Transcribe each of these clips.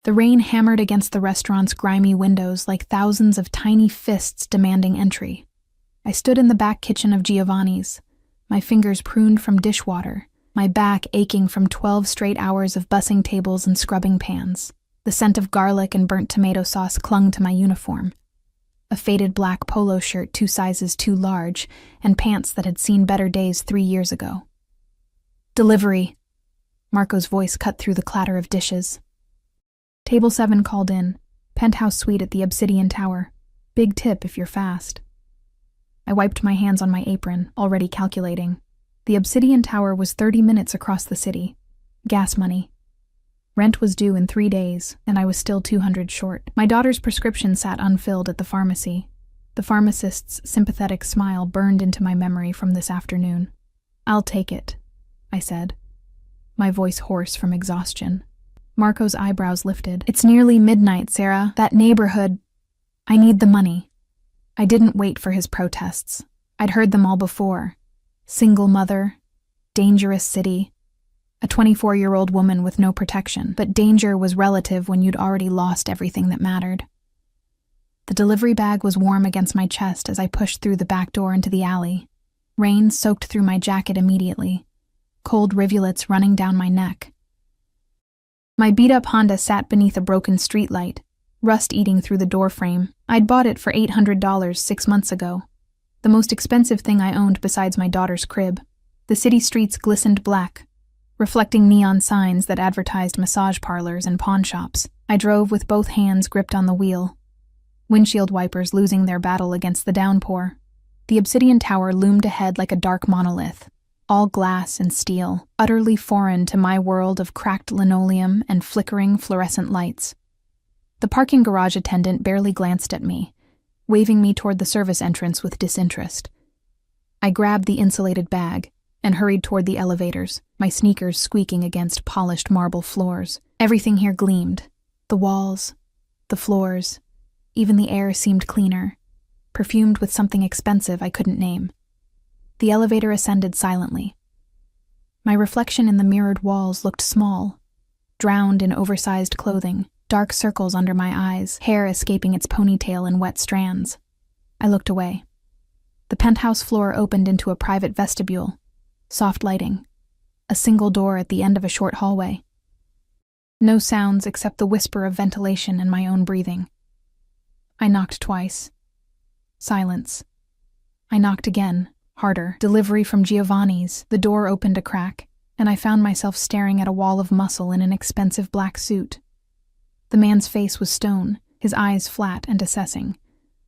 The rain hammered against the restaurant's grimy windows like thousands of tiny fists demanding entry. I stood in the back kitchen of Giovanni's, my fingers pruned from dishwater, my back aching from 12 straight hours of bussing tables and scrubbing pans. The scent of garlic and burnt tomato sauce clung to my uniform. A faded black polo shirt 2 sizes too large, and pants that had seen better days 3 years ago. "Delivery," Marco's voice cut through the clatter of dishes. Table 7 called in. Penthouse suite at the Obsidian Tower. Big tip if you're fast. I wiped my hands on my apron, already calculating. The Obsidian Tower was 30 minutes across the city. Gas money. Rent was due in 3 days, and I was still 200 short. My daughter's prescription sat unfilled at the pharmacy. The pharmacist's sympathetic smile burned into my memory from this afternoon. "I'll take it," I said, my voice hoarse from exhaustion. Marco's eyebrows lifted. "It's nearly midnight, Sarah. That neighborhood... I need the money." I didn't wait for his protests. I'd heard them all before. Single mother, dangerous city, a 24-year-old woman with no protection. But danger was relative when you'd already lost everything that mattered. The delivery bag was warm against my chest as I pushed through the back door into the alley. Rain soaked through my jacket immediately, cold rivulets running down my neck. My beat-up Honda sat beneath a broken streetlight, rust eating through the doorframe. I'd bought it for $800 6 months ago. The most expensive thing I owned besides my daughter's crib. The city streets glistened black, reflecting neon signs that advertised massage parlors and pawn shops. I drove with both hands gripped on the wheel, windshield wipers losing their battle against the downpour. The Obsidian Tower loomed ahead like a dark monolith, all glass and steel, utterly foreign to my world of cracked linoleum and flickering fluorescent lights. The parking garage attendant barely glanced at me, waving me toward the service entrance with disinterest. I grabbed the insulated bag and hurried toward the elevators, my sneakers squeaking against polished marble floors. Everything here gleamed. The walls, the floors, even the air seemed cleaner, perfumed with something expensive I couldn't name. The elevator ascended silently. My reflection in the mirrored walls looked small, drowned in oversized clothing, dark circles under my eyes, hair escaping its ponytail in wet strands. I looked away. The penthouse floor opened into a private vestibule, soft lighting, a single door at the end of a short hallway. No sounds except the whisper of ventilation and my own breathing. I knocked twice. Silence. I knocked again, harder. Delivery from Giovanni's. The door opened a crack, and I found myself staring at a wall of muscle in an expensive black suit. The man's face was stone, his eyes flat and assessing.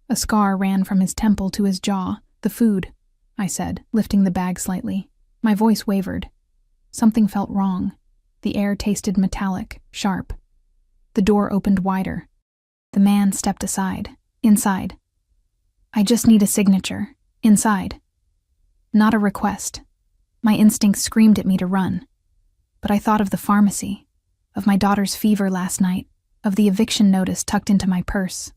A scar ran from his temple to his jaw. "The food," I said, lifting the bag slightly. My voice wavered. Something felt wrong. The air tasted metallic, sharp. The door opened wider. The man stepped aside. Inside. "I just need a signature. Inside." Not a request. My instincts screamed at me to run. But I thought of the pharmacy, of my daughter's fever last night, of the eviction notice tucked into my purse.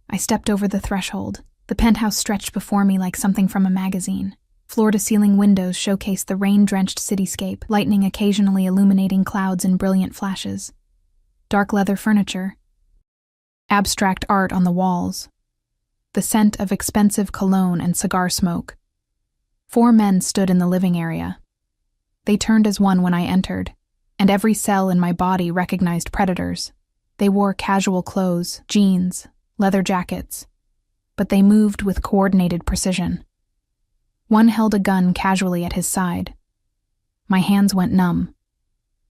I stepped over the threshold. The penthouse stretched before me like something from a magazine. Floor-to-ceiling windows showcased the rain-drenched cityscape, lightning occasionally illuminating clouds in brilliant flashes. Dark leather furniture. Abstract art on the walls. The scent of expensive cologne and cigar smoke. 4 men stood in the living area. They turned as one when I entered, and every cell in my body recognized predators. They wore casual clothes, jeans, leather jackets, but they moved with coordinated precision. One held a gun casually at his side. My hands went numb.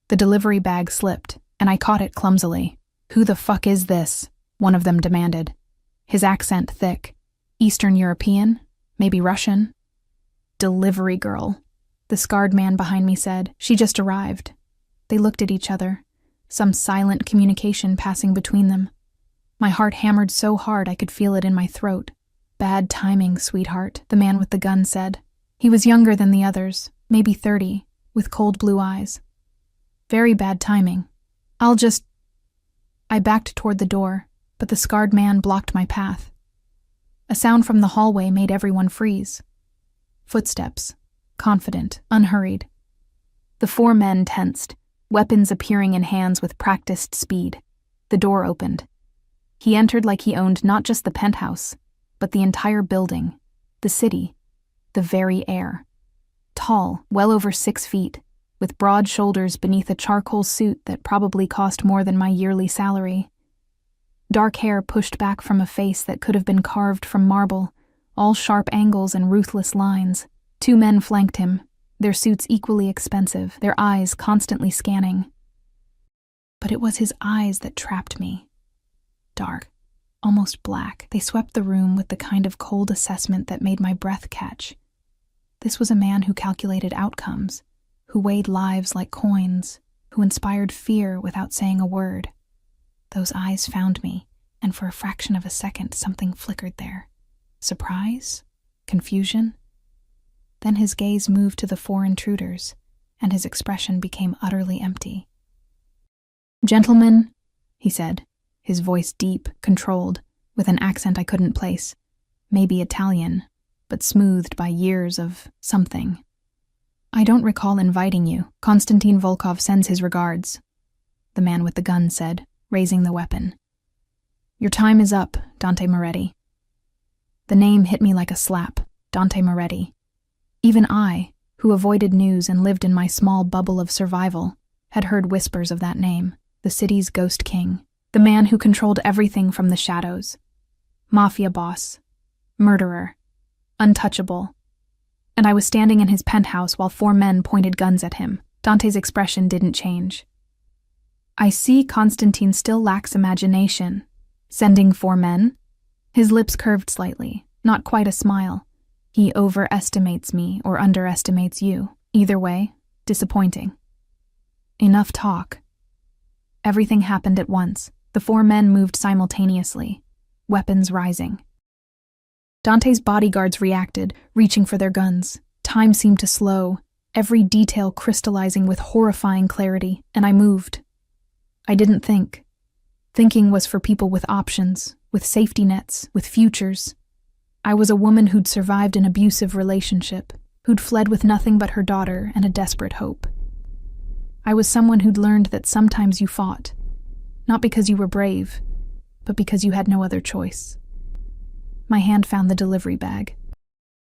The delivery bag slipped, and I caught it clumsily. "Who the fuck is this?" one of them demanded. His accent thick. Eastern European? Maybe Russian? "Delivery girl," the scarred man behind me said. "She just arrived." They looked at each other, some silent communication passing between them. My heart hammered so hard I could feel it in my throat. "Bad timing, sweetheart," the man with the gun said. He was younger than the others, maybe 30, with cold blue eyes. "Very bad timing. I backed toward the door, but the scarred man blocked my path. A sound from the hallway made everyone freeze. Footsteps, confident, unhurried. The 4 men tensed, weapons appearing in hands with practiced speed. The door opened. He entered like he owned not just the penthouse, but the entire building, the city, the very air. Tall, well over 6 feet, with broad shoulders beneath a charcoal suit that probably cost more than my yearly salary. Dark hair pushed back from a face that could have been carved from marble, all sharp angles and ruthless lines. 2 men flanked him, their suits equally expensive, their eyes constantly scanning. But it was his eyes that trapped me. Dark, almost black, they swept the room with the kind of cold assessment that made my breath catch. This was a man who calculated outcomes, who weighed lives like coins, who inspired fear without saying a word. Those eyes found me, and for a fraction of a second something flickered there. Surprise? Confusion? Then his gaze moved to the 4 intruders, and his expression became utterly empty. "Gentlemen," he said, his voice deep, controlled, with an accent I couldn't place. Maybe Italian, but smoothed by years of something. "I don't recall inviting you. Konstantin Volkov sends his regards," the man with the gun said, raising the weapon. "Your time is up, Dante Moretti." The name hit me like a slap, Dante Moretti. Even I, who avoided news and lived in my small bubble of survival, had heard whispers of that name, the city's ghost king, the man who controlled everything from the shadows. Mafia boss, murderer, untouchable. And I was standing in his penthouse while 4 men pointed guns at him. Dante's expression didn't change. "I see Konstantin still lacks imagination. Sending 4 men?" His lips curved slightly, not quite a smile. "He overestimates me or underestimates you. Either way, disappointing." Enough talk. Everything happened at once. The 4 men moved simultaneously, weapons rising. Dante's bodyguards reacted, reaching for their guns. Time seemed to slow, every detail crystallizing with horrifying clarity, and I moved. I didn't think. Thinking was for people with options, with safety nets, with futures. I was a woman who'd survived an abusive relationship, who'd fled with nothing but her daughter and a desperate hope. I was someone who'd learned that sometimes you fought, not because you were brave, but because you had no other choice. My hand found the delivery bag.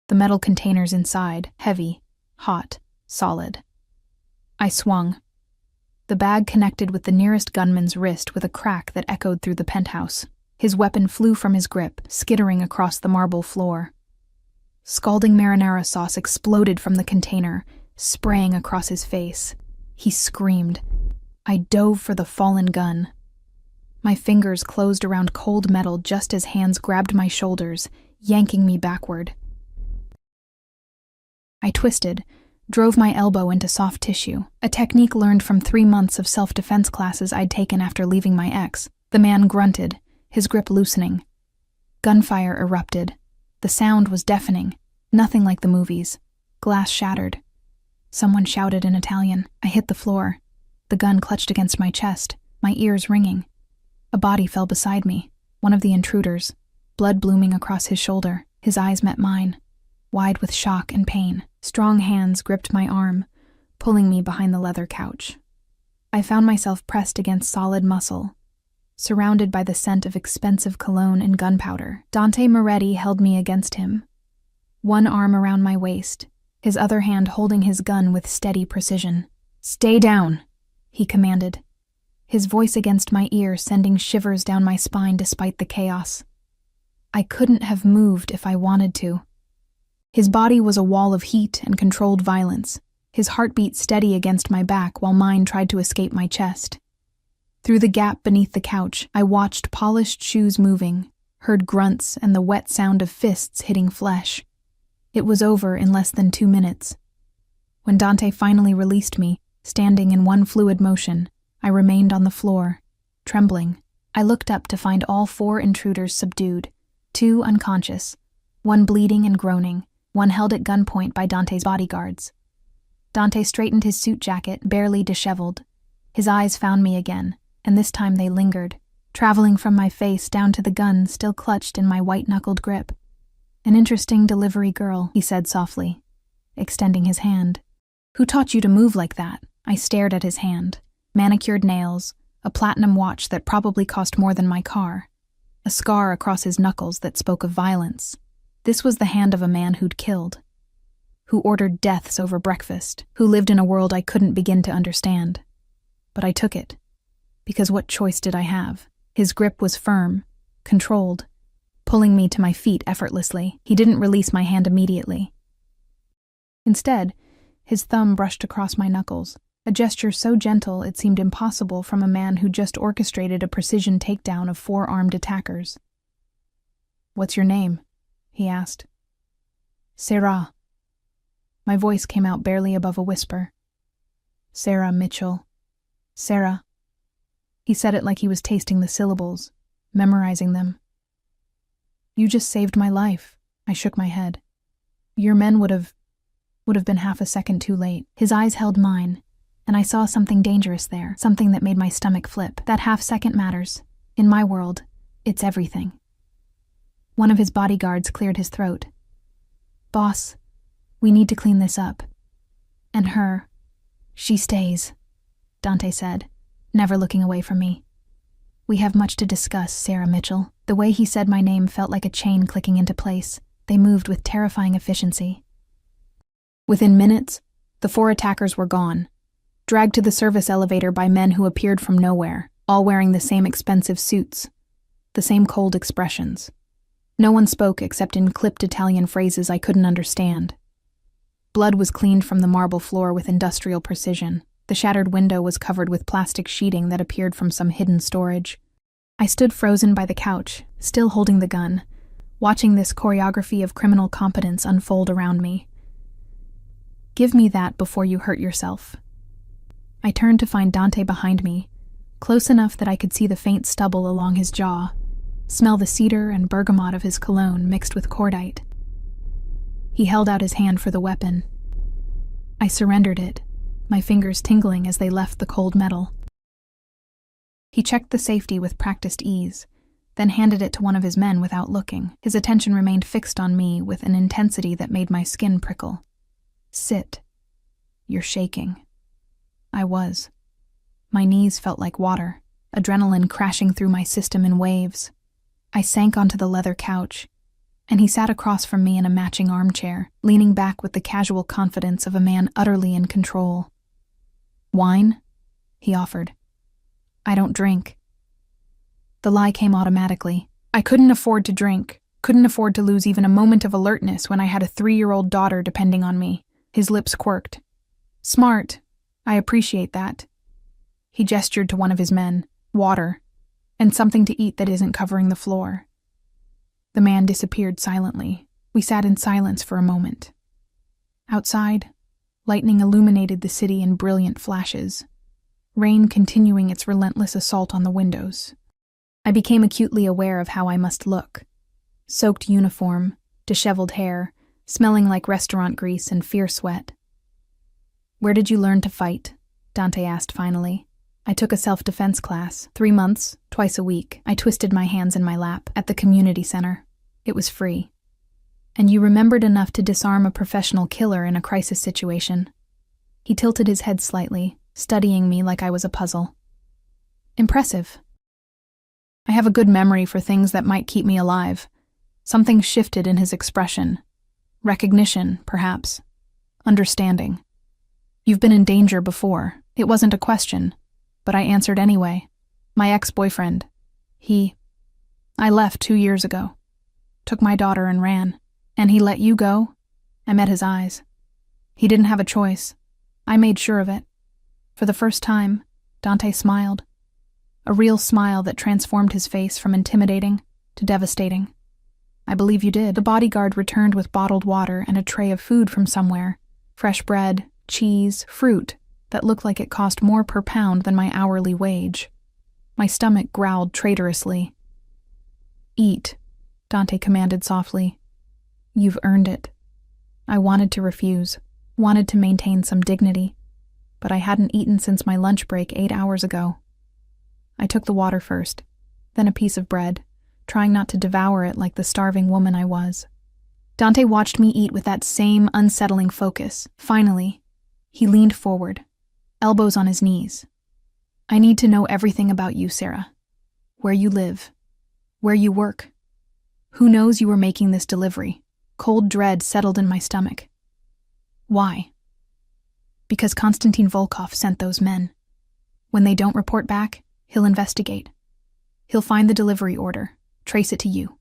The metal containers inside, heavy, hot, solid. I swung. The bag connected with the nearest gunman's wrist with a crack that echoed through the penthouse. His weapon flew from his grip, skittering across the marble floor. Scalding marinara sauce exploded from the container, spraying across his face. He screamed. I dove for the fallen gun. My fingers closed around cold metal just as hands grabbed my shoulders, yanking me backward. I twisted, drove my elbow into soft tissue, a technique learned from 3 months of self-defense classes I'd taken after leaving my ex. The man grunted, his grip loosening. Gunfire erupted. The sound was deafening, nothing like the movies. Glass shattered. Someone shouted in Italian. I hit the floor. The gun clutched against my chest, my ears ringing. A body fell beside me, one of the intruders, blood blooming across his shoulder. His eyes met mine, wide with shock and pain. Strong hands gripped my arm, pulling me behind the leather couch. I found myself pressed against solid muscle, surrounded by the scent of expensive cologne and gunpowder. Dante Moretti held me against him, one arm around my waist, his other hand holding his gun with steady precision. "Stay down," he commanded, his voice against my ear sending shivers down my spine despite the chaos. I couldn't have moved if I wanted to. His body was a wall of heat and controlled violence, his heartbeat steady against my back while mine tried to escape my chest. Through the gap beneath the couch, I watched polished shoes moving, heard grunts and the wet sound of fists hitting flesh. It was over in less than 2 minutes. When Dante finally released me, standing in one fluid motion, I remained on the floor, trembling. I looked up to find all 4 intruders subdued, 2 unconscious, one bleeding and groaning, one held at gunpoint by Dante's bodyguards. Dante straightened his suit jacket, barely disheveled. His eyes found me again, and this time they lingered, traveling from my face down to the gun still clutched in my white-knuckled grip. "An interesting delivery girl," he said softly, extending his hand. "Who taught you to move like that?" I stared at his hand. Manicured nails, a platinum watch that probably cost more than my car, a scar across his knuckles that spoke of violence. This was the hand of a man who'd killed, who ordered deaths over breakfast, who lived in a world I couldn't begin to understand. But I took it, because what choice did I have? His grip was firm, controlled, pulling me to my feet effortlessly. He didn't release my hand immediately. Instead, his thumb brushed across my knuckles, a gesture so gentle it seemed impossible from a man who just orchestrated a precision takedown of 4 armed attackers. "What's your name?" he asked. "Sarah." My voice came out barely above a whisper. "Sarah Mitchell. Sarah." He said it like he was tasting the syllables, memorizing them. "You just saved my life." I shook my head. "Your men would have been half a second too late." His eyes held mine, and I saw something dangerous there, something that made my stomach flip. That half second matters. In my world, it's everything. One of his bodyguards cleared his throat. "Boss, we need to clean this up. And her, she stays," Dante said, never looking away from me. "We have much to discuss, Sarah Mitchell." The way he said my name felt like a chain clicking into place. They moved with terrifying efficiency. Within minutes, the 4 attackers were gone, dragged to the service elevator by men who appeared from nowhere, all wearing the same expensive suits, the same cold expressions. No one spoke except in clipped Italian phrases I couldn't understand. Blood was cleaned from the marble floor with industrial precision. The shattered window was covered with plastic sheeting that appeared from some hidden storage. I stood frozen by the couch, still holding the gun, watching this choreography of criminal competence unfold around me. "Give me that before you hurt yourself." I turned to find Dante behind me, close enough that I could see the faint stubble along his jaw, smell the cedar and bergamot of his cologne mixed with cordite. He held out his hand for the weapon. I surrendered it, my fingers tingling as they left the cold metal. He checked the safety with practiced ease, then handed it to one of his men without looking. His attention remained fixed on me with an intensity that made my skin prickle. "Sit. You're shaking." I was. My knees felt like water, adrenaline crashing through my system in waves. I sank onto the leather couch, and he sat across from me in a matching armchair, leaning back with the casual confidence of a man utterly in control. "Wine?" he offered. "I don't drink." The lie came automatically. I couldn't afford to drink, couldn't afford to lose even a moment of alertness when I had a 3-year-old daughter depending on me. His lips quirked. "Smart. I appreciate that." He gestured to one of his men. "Water. And something to eat that isn't covering the floor." The man disappeared silently. We sat in silence for a moment. Outside, lightning illuminated the city in brilliant flashes, rain continuing its relentless assault on the windows. I became acutely aware of how I must look. Soaked uniform, disheveled hair, smelling like restaurant grease and fear sweat. "Where did you learn to fight?" Dante asked finally. "I took a self-defense class, 3 months, twice a week." I twisted my hands in my lap. "At the community center. It was free." "And you remembered enough to disarm a professional killer in a crisis situation?" He tilted his head slightly, studying me like I was a puzzle. "Impressive. I have a good memory for things that might keep me alive." Something shifted in his expression. Recognition, perhaps. Understanding. "You've been in danger before." It wasn't a question, but I answered anyway. "My ex-boyfriend. I left 2 years ago. Took my daughter and ran." "And he let you go?" I met his eyes. "He didn't have a choice. I made sure of it." For the first time, Dante smiled. A real smile that transformed his face from intimidating to devastating. "I believe you did." The bodyguard returned with bottled water and a tray of food from somewhere. Fresh bread, cheese, fruit that looked like it cost more per pound than my hourly wage. My stomach growled traitorously. "Eat," Dante commanded softly. "You've earned it." I wanted to refuse, wanted to maintain some dignity, but I hadn't eaten since my lunch break 8 hours ago. I took the water first, then a piece of bread, trying not to devour it like the starving woman I was. Dante watched me eat with that same unsettling focus. Finally, he leaned forward, elbows on his knees. I need to know everything about you, Sarah. Where you live, where you work. Who knows you were making this delivery? Cold dread settled in my stomach. Why? Because Konstantin Volkov sent those men. When they don't report back, he'll investigate. He'll find the delivery order, trace it to you.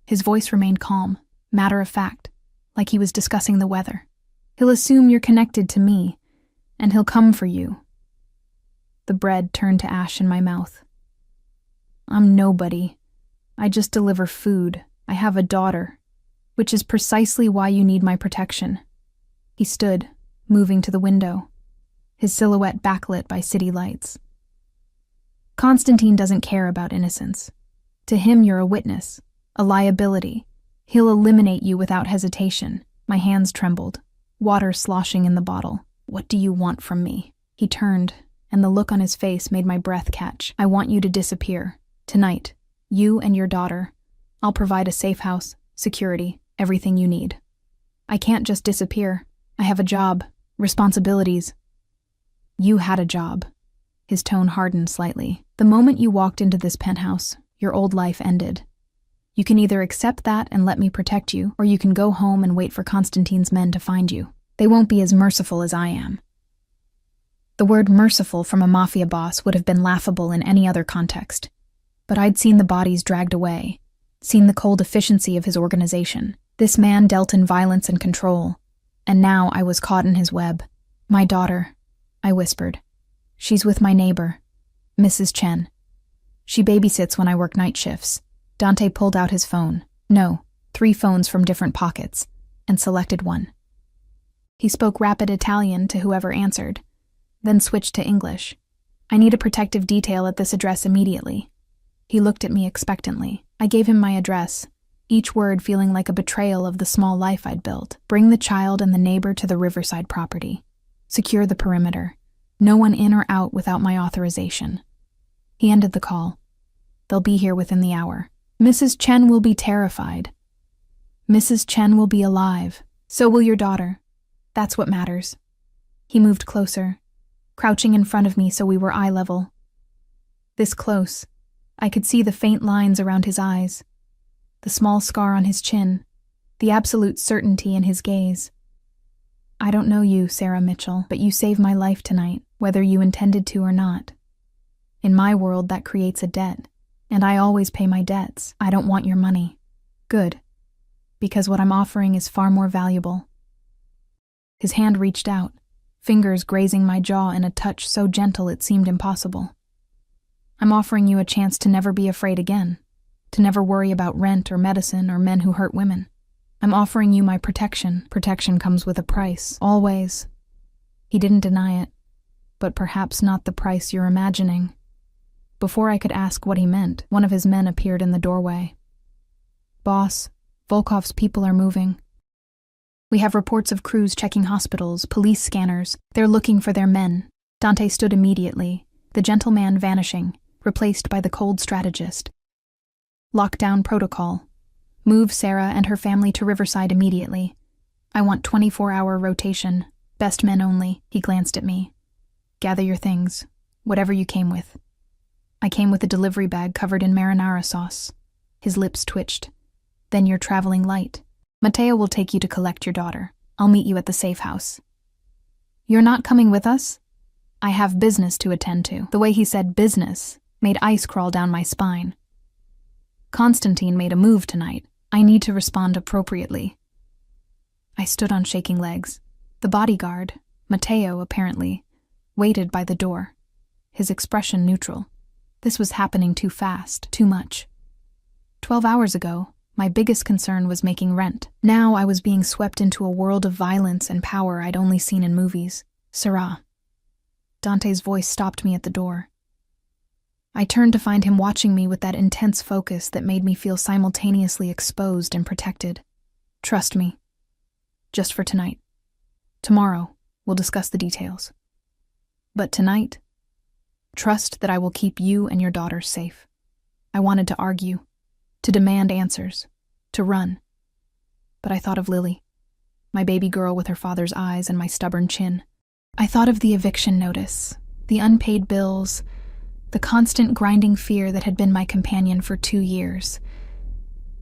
His voice remained calm, matter of fact, like he was discussing the weather. He'll assume you're connected to me, and he'll come for you. The bread turned to ash in my mouth. I'm nobody. I just deliver food. I have a daughter, which is precisely why you need my protection. He stood, moving to the window, his silhouette backlit by city lights. Konstantin doesn't care about innocence. To him, you're a witness, a liability. He'll eliminate you without hesitation. My hands trembled, water sloshing in the bottle. What do you want from me? He turned, and the look on his face made my breath catch. I want you to disappear. Tonight, you and your daughter. I'll provide a safe house, security, everything you need. I can't just disappear. I have a job, responsibilities. You had a job. His tone hardened slightly. The moment you walked into this penthouse, your old life ended. You can either accept that and let me protect you, or you can go home and wait for Konstantin's men to find you. They won't be as merciful as I am. The word merciful from a mafia boss would have been laughable in any other context. But I'd seen the bodies dragged away, seen the cold efficiency of his organization. This man dealt in violence and control, and now I was caught in his web. My daughter, I whispered. She's with my neighbor, Mrs. Chen. She babysits when I work night shifts. Dante pulled out his phone. No, 3 phones from different pockets, and selected one. He spoke rapid Italian to whoever answered, then switched to English. I need a protective detail at this address immediately. He looked at me expectantly. I gave him my address, each word feeling like a betrayal of the small life I'd built. Bring the child and the neighbor to the Riverside property. Secure the perimeter. No one in or out without my authorization. He ended the call. They'll be here within the hour. Mrs. Chen will be terrified. Mrs. Chen will be alive. So will your daughter. That's what matters. He moved closer, crouching in front of me so we were eye level. This close, I could see the faint lines around his eyes, the small scar on his chin, the absolute certainty in his gaze. I don't know you, Sarah Mitchell, but you saved my life tonight, whether you intended to or not. In my world, that creates a debt, and I always pay my debts. I don't want your money. Good, because what I'm offering is far more valuable. His hand reached out, fingers grazing my jaw in a touch so gentle it seemed impossible. I'm offering you a chance to never be afraid again, to never worry about rent or medicine or men who hurt women. I'm offering you my protection. Protection comes with a price, always. He didn't deny it, but perhaps not the price you're imagining. Before I could ask what he meant, one of his men appeared in the doorway. Boss, Volkov's people are moving. We have reports of crews checking hospitals, police scanners. They're looking for their men. Dante stood immediately, the gentleman vanishing, replaced by the cold strategist. Lockdown protocol. Move Sarah and her family to Riverside immediately. I want 24-hour rotation. Best men only. He glanced at me. Gather your things, whatever you came with. I came with a delivery bag covered in marinara sauce. His lips twitched. Then you're traveling light. Matteo will take you to collect your daughter. I'll meet you at the safe house. You're not coming with us? I have business to attend to. The way he said business made ice crawl down my spine. Konstantin made a move tonight. I need to respond appropriately. I stood on shaking legs. The bodyguard, Matteo apparently, waited by the door, his expression neutral. This was happening too fast, too much. 12 hours ago, my biggest concern was making rent. Now I was being swept into a world of violence and power I'd only seen in movies. Sarah. Dante's voice stopped me at the door. I turned to find him watching me with that intense focus that made me feel simultaneously exposed and protected. Trust me. Just for tonight. Tomorrow, we'll discuss the details. But tonight, trust that I will keep you and your daughter safe. I wanted to argue, to demand answers, to run. But I thought of Lily, my baby girl with her father's eyes and my stubborn chin. I thought of the eviction notice, The unpaid bills, the constant grinding fear that had been my companion for 2 years.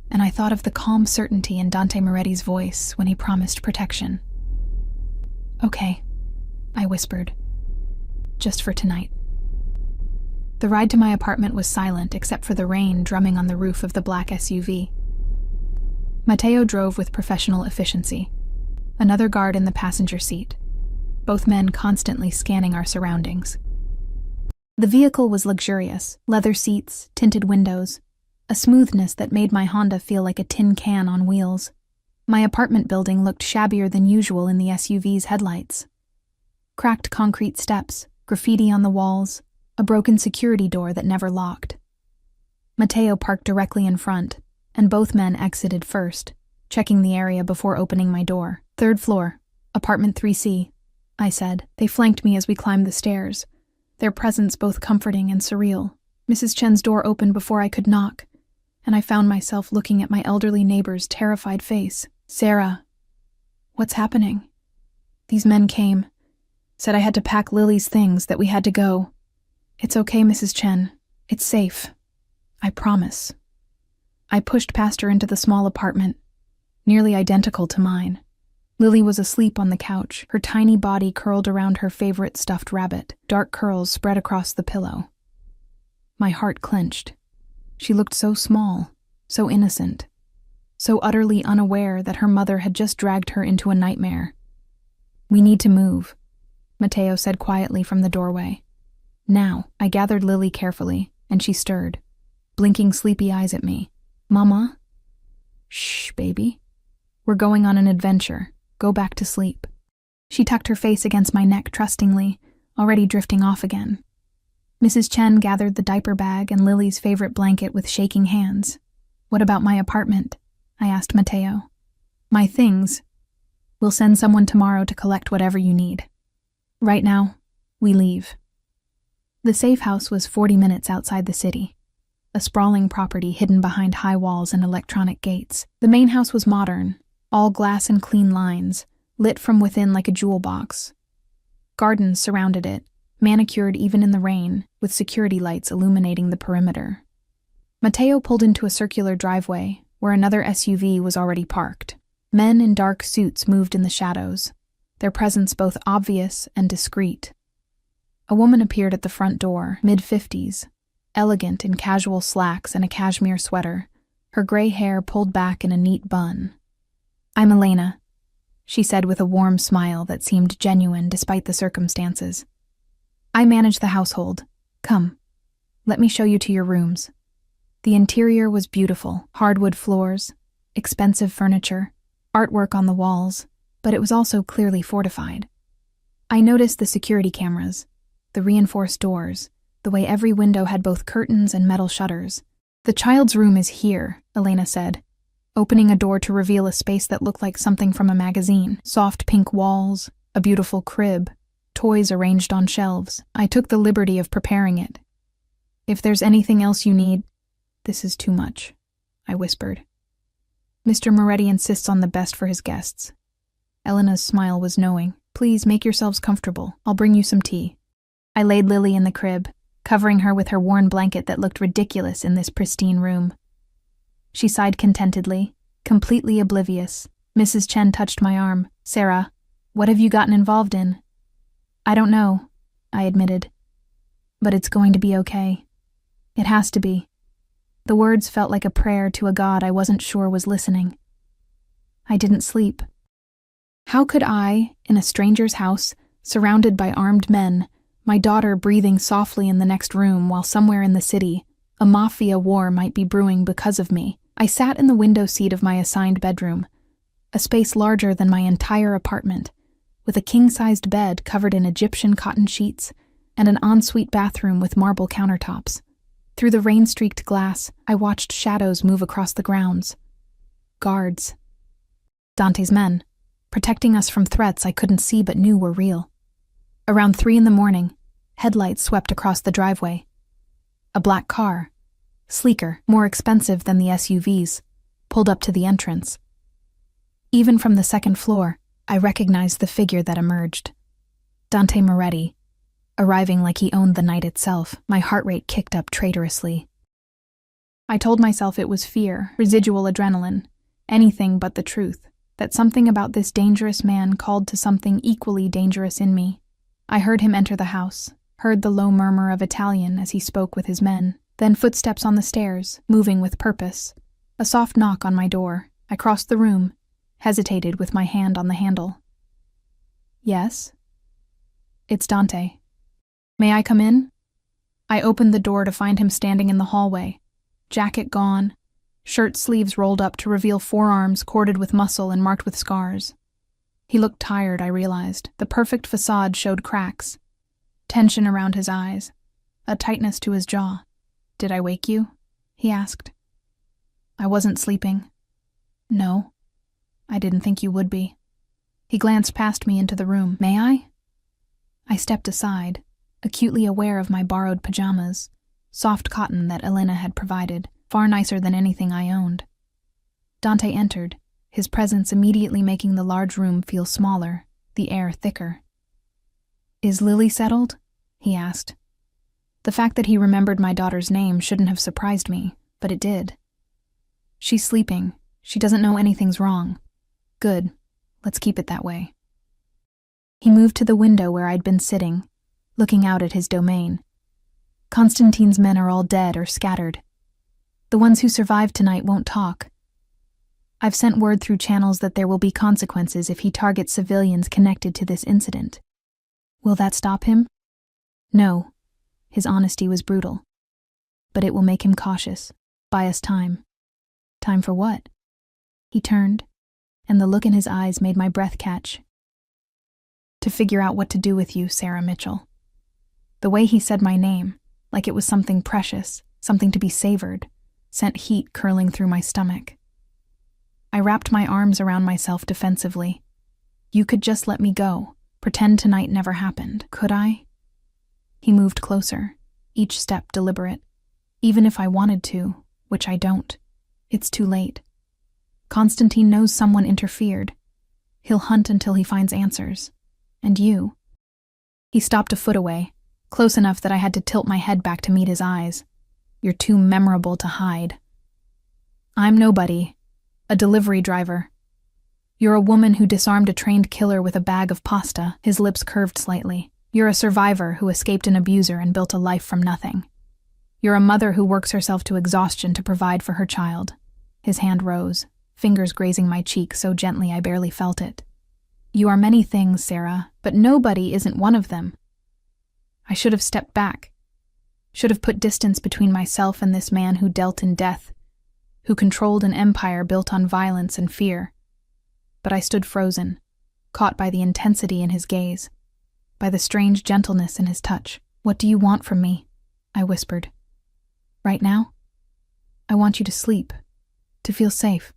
And I thought of the calm certainty in Dante Moretti's voice when he promised protection. "Okay," I whispered. "Just for tonight." The ride to my apartment was silent except for the rain drumming on the roof of the black SUV. Matteo drove with professional efficiency. Another guard in the passenger seat. Both men constantly scanning our surroundings. The vehicle was luxurious, leather seats, tinted windows, a smoothness that made my Honda feel like a tin can on wheels. My apartment building looked shabbier than usual in the SUV's headlights. Cracked concrete steps, graffiti on the walls, a broken security door that never locked. Matteo parked directly in front, and both men exited first, checking the area before opening my door. "Third floor, apartment 3C, I said. They flanked me as we climbed the stairs, their presence both comforting and surreal. Mrs. Chen's door opened before I could knock, and I found myself looking at my elderly neighbor's terrified face. "Sarah, what's happening?" These men came, said I had to pack Lily's things, that we had to go. "It's okay, Mrs. Chen. It's safe. I promise." I pushed past her into the small apartment, nearly identical to mine. Lily was asleep on the couch, her tiny body curled around her favorite stuffed rabbit, dark curls spread across the pillow. My heart clenched. She looked so small, so innocent, so utterly unaware that her mother had just dragged her into a nightmare. "We need to move," Matteo said quietly from the doorway. Now, I gathered Lily carefully, and she stirred, blinking sleepy eyes at me. "Mama?" "Shh, baby. We're going on an adventure. Go back to sleep." She tucked her face against my neck trustingly, already drifting off again. Mrs. Chen gathered the diaper bag and Lily's favorite blanket with shaking hands. "What about my apartment?" I asked Matteo. "My things. We'll send someone tomorrow to collect whatever you need. Right now, we leave." The safe house was 40 minutes outside the city, a sprawling property hidden behind high walls and electronic gates. The main house was modern, all glass and clean lines, lit from within like a jewel box. Gardens surrounded it, manicured even in the rain, with security lights illuminating the perimeter. Matteo pulled into a circular driveway, where another SUV was already parked. Men in dark suits moved in the shadows, their presence both obvious and discreet. A woman appeared at the front door, mid-50s, elegant in casual slacks and a cashmere sweater, her gray hair pulled back in a neat bun. "I'm Elena," she said with a warm smile that seemed genuine despite the circumstances. "I manage the household. Come, let me show you to your rooms." The interior was beautiful, hardwood floors, expensive furniture, artwork on the walls, but it was also clearly fortified. I noticed the security cameras, the reinforced doors, the way every window had both curtains and metal shutters. "The child's room is here," Elena said, opening a door to reveal a space that looked like something from a magazine. Soft pink walls, a beautiful crib, toys arranged on shelves. I took the liberty of preparing it. "If there's anything else you need, this is too much," I whispered. "Mr. Moretti insists on the best for his guests." Elena's smile was knowing. "Please make yourselves comfortable. I'll bring you some tea." I laid Lily in the crib, covering her with her worn blanket that looked ridiculous in this pristine room. She sighed contentedly, completely oblivious. Mrs. Chen touched my arm. "Sarah, what have you gotten involved in?" "I don't know," I admitted. "But it's going to be okay. It has to be." The words felt like a prayer to a God I wasn't sure was listening. I didn't sleep. How could I, in a stranger's house, surrounded by armed men, my daughter breathing softly in the next room while somewhere in the city, a mafia war might be brewing because of me? I sat in the window seat of my assigned bedroom, a space larger than my entire apartment, with a king-sized bed covered in Egyptian cotton sheets and an ensuite bathroom with marble countertops. Through the rain-streaked glass, I watched shadows move across the grounds. Guards. Dante's men, protecting us from threats I couldn't see but knew were real. Around 3 a.m, headlights swept across the driveway. A black car, sleeker, more expensive than the SUVs, pulled up to the entrance. Even from the second floor, I recognized the figure that emerged. Dante Moretti, arriving like he owned the night itself. My heart rate kicked up traitorously. I told myself it was fear, residual adrenaline, anything but the truth, that something about this dangerous man called to something equally dangerous in me. I heard him enter the house, heard the low murmur of Italian as he spoke with his men, then footsteps on the stairs, moving with purpose. A soft knock on my door. I crossed the room, hesitated with my hand on the handle. Yes? It's Dante. May I come in? I opened the door to find him standing in the hallway, jacket gone, shirt sleeves rolled up to reveal forearms corded with muscle and marked with scars. He looked tired, I realized. The perfect facade showed cracks, tension around his eyes, a tightness to his jaw. Did I wake you? He asked. I wasn't sleeping. No, I didn't think you would be. He glanced past me into the room. May I? I stepped aside, acutely aware of my borrowed pajamas, soft cotton that Elena had provided, far nicer than anything I owned. Dante entered, his presence immediately making the large room feel smaller, the air thicker. Is Lily settled? He asked. The fact that he remembered my daughter's name shouldn't have surprised me, but it did. She's sleeping. She doesn't know anything's wrong. Good. Let's keep it that way. He moved to the window where I'd been sitting, looking out at his domain. Constantine's men are all dead or scattered. The ones who survived tonight won't talk. I've sent word through channels that there will be consequences if he targets civilians connected to this incident. Will that stop him? No. His honesty was brutal. But it will make him cautious. Buy us time. Time for what? He turned, and the look in his eyes made my breath catch. To figure out what to do with you, Sarah Mitchell. The way he said my name, like it was something precious, something to be savored, sent heat curling through my stomach. I wrapped my arms around myself defensively. You could just let me go, pretend tonight never happened, could I? He moved closer, each step deliberate. Even if I wanted to, which I don't, it's too late. Constantine knows someone interfered. He'll hunt until he finds answers. And you. He stopped a foot away, close enough that I had to tilt my head back to meet his eyes. You're too memorable to hide. I'm nobody. A delivery driver. You're a woman who disarmed a trained killer with a bag of pasta. His lips curved slightly. You're a survivor who escaped an abuser and built a life from nothing. You're a mother who works herself to exhaustion to provide for her child. His hand rose, fingers grazing my cheek so gently I barely felt it. You are many things, Sarah, but nobody isn't one of them. I should have stepped back. Should have put distance between myself and this man who dealt in death, who controlled an empire built on violence and fear. But I stood frozen, caught by the intensity in his gaze, by the strange gentleness in his touch. What do you want from me? I whispered. Right now? I want you to sleep, to feel safe.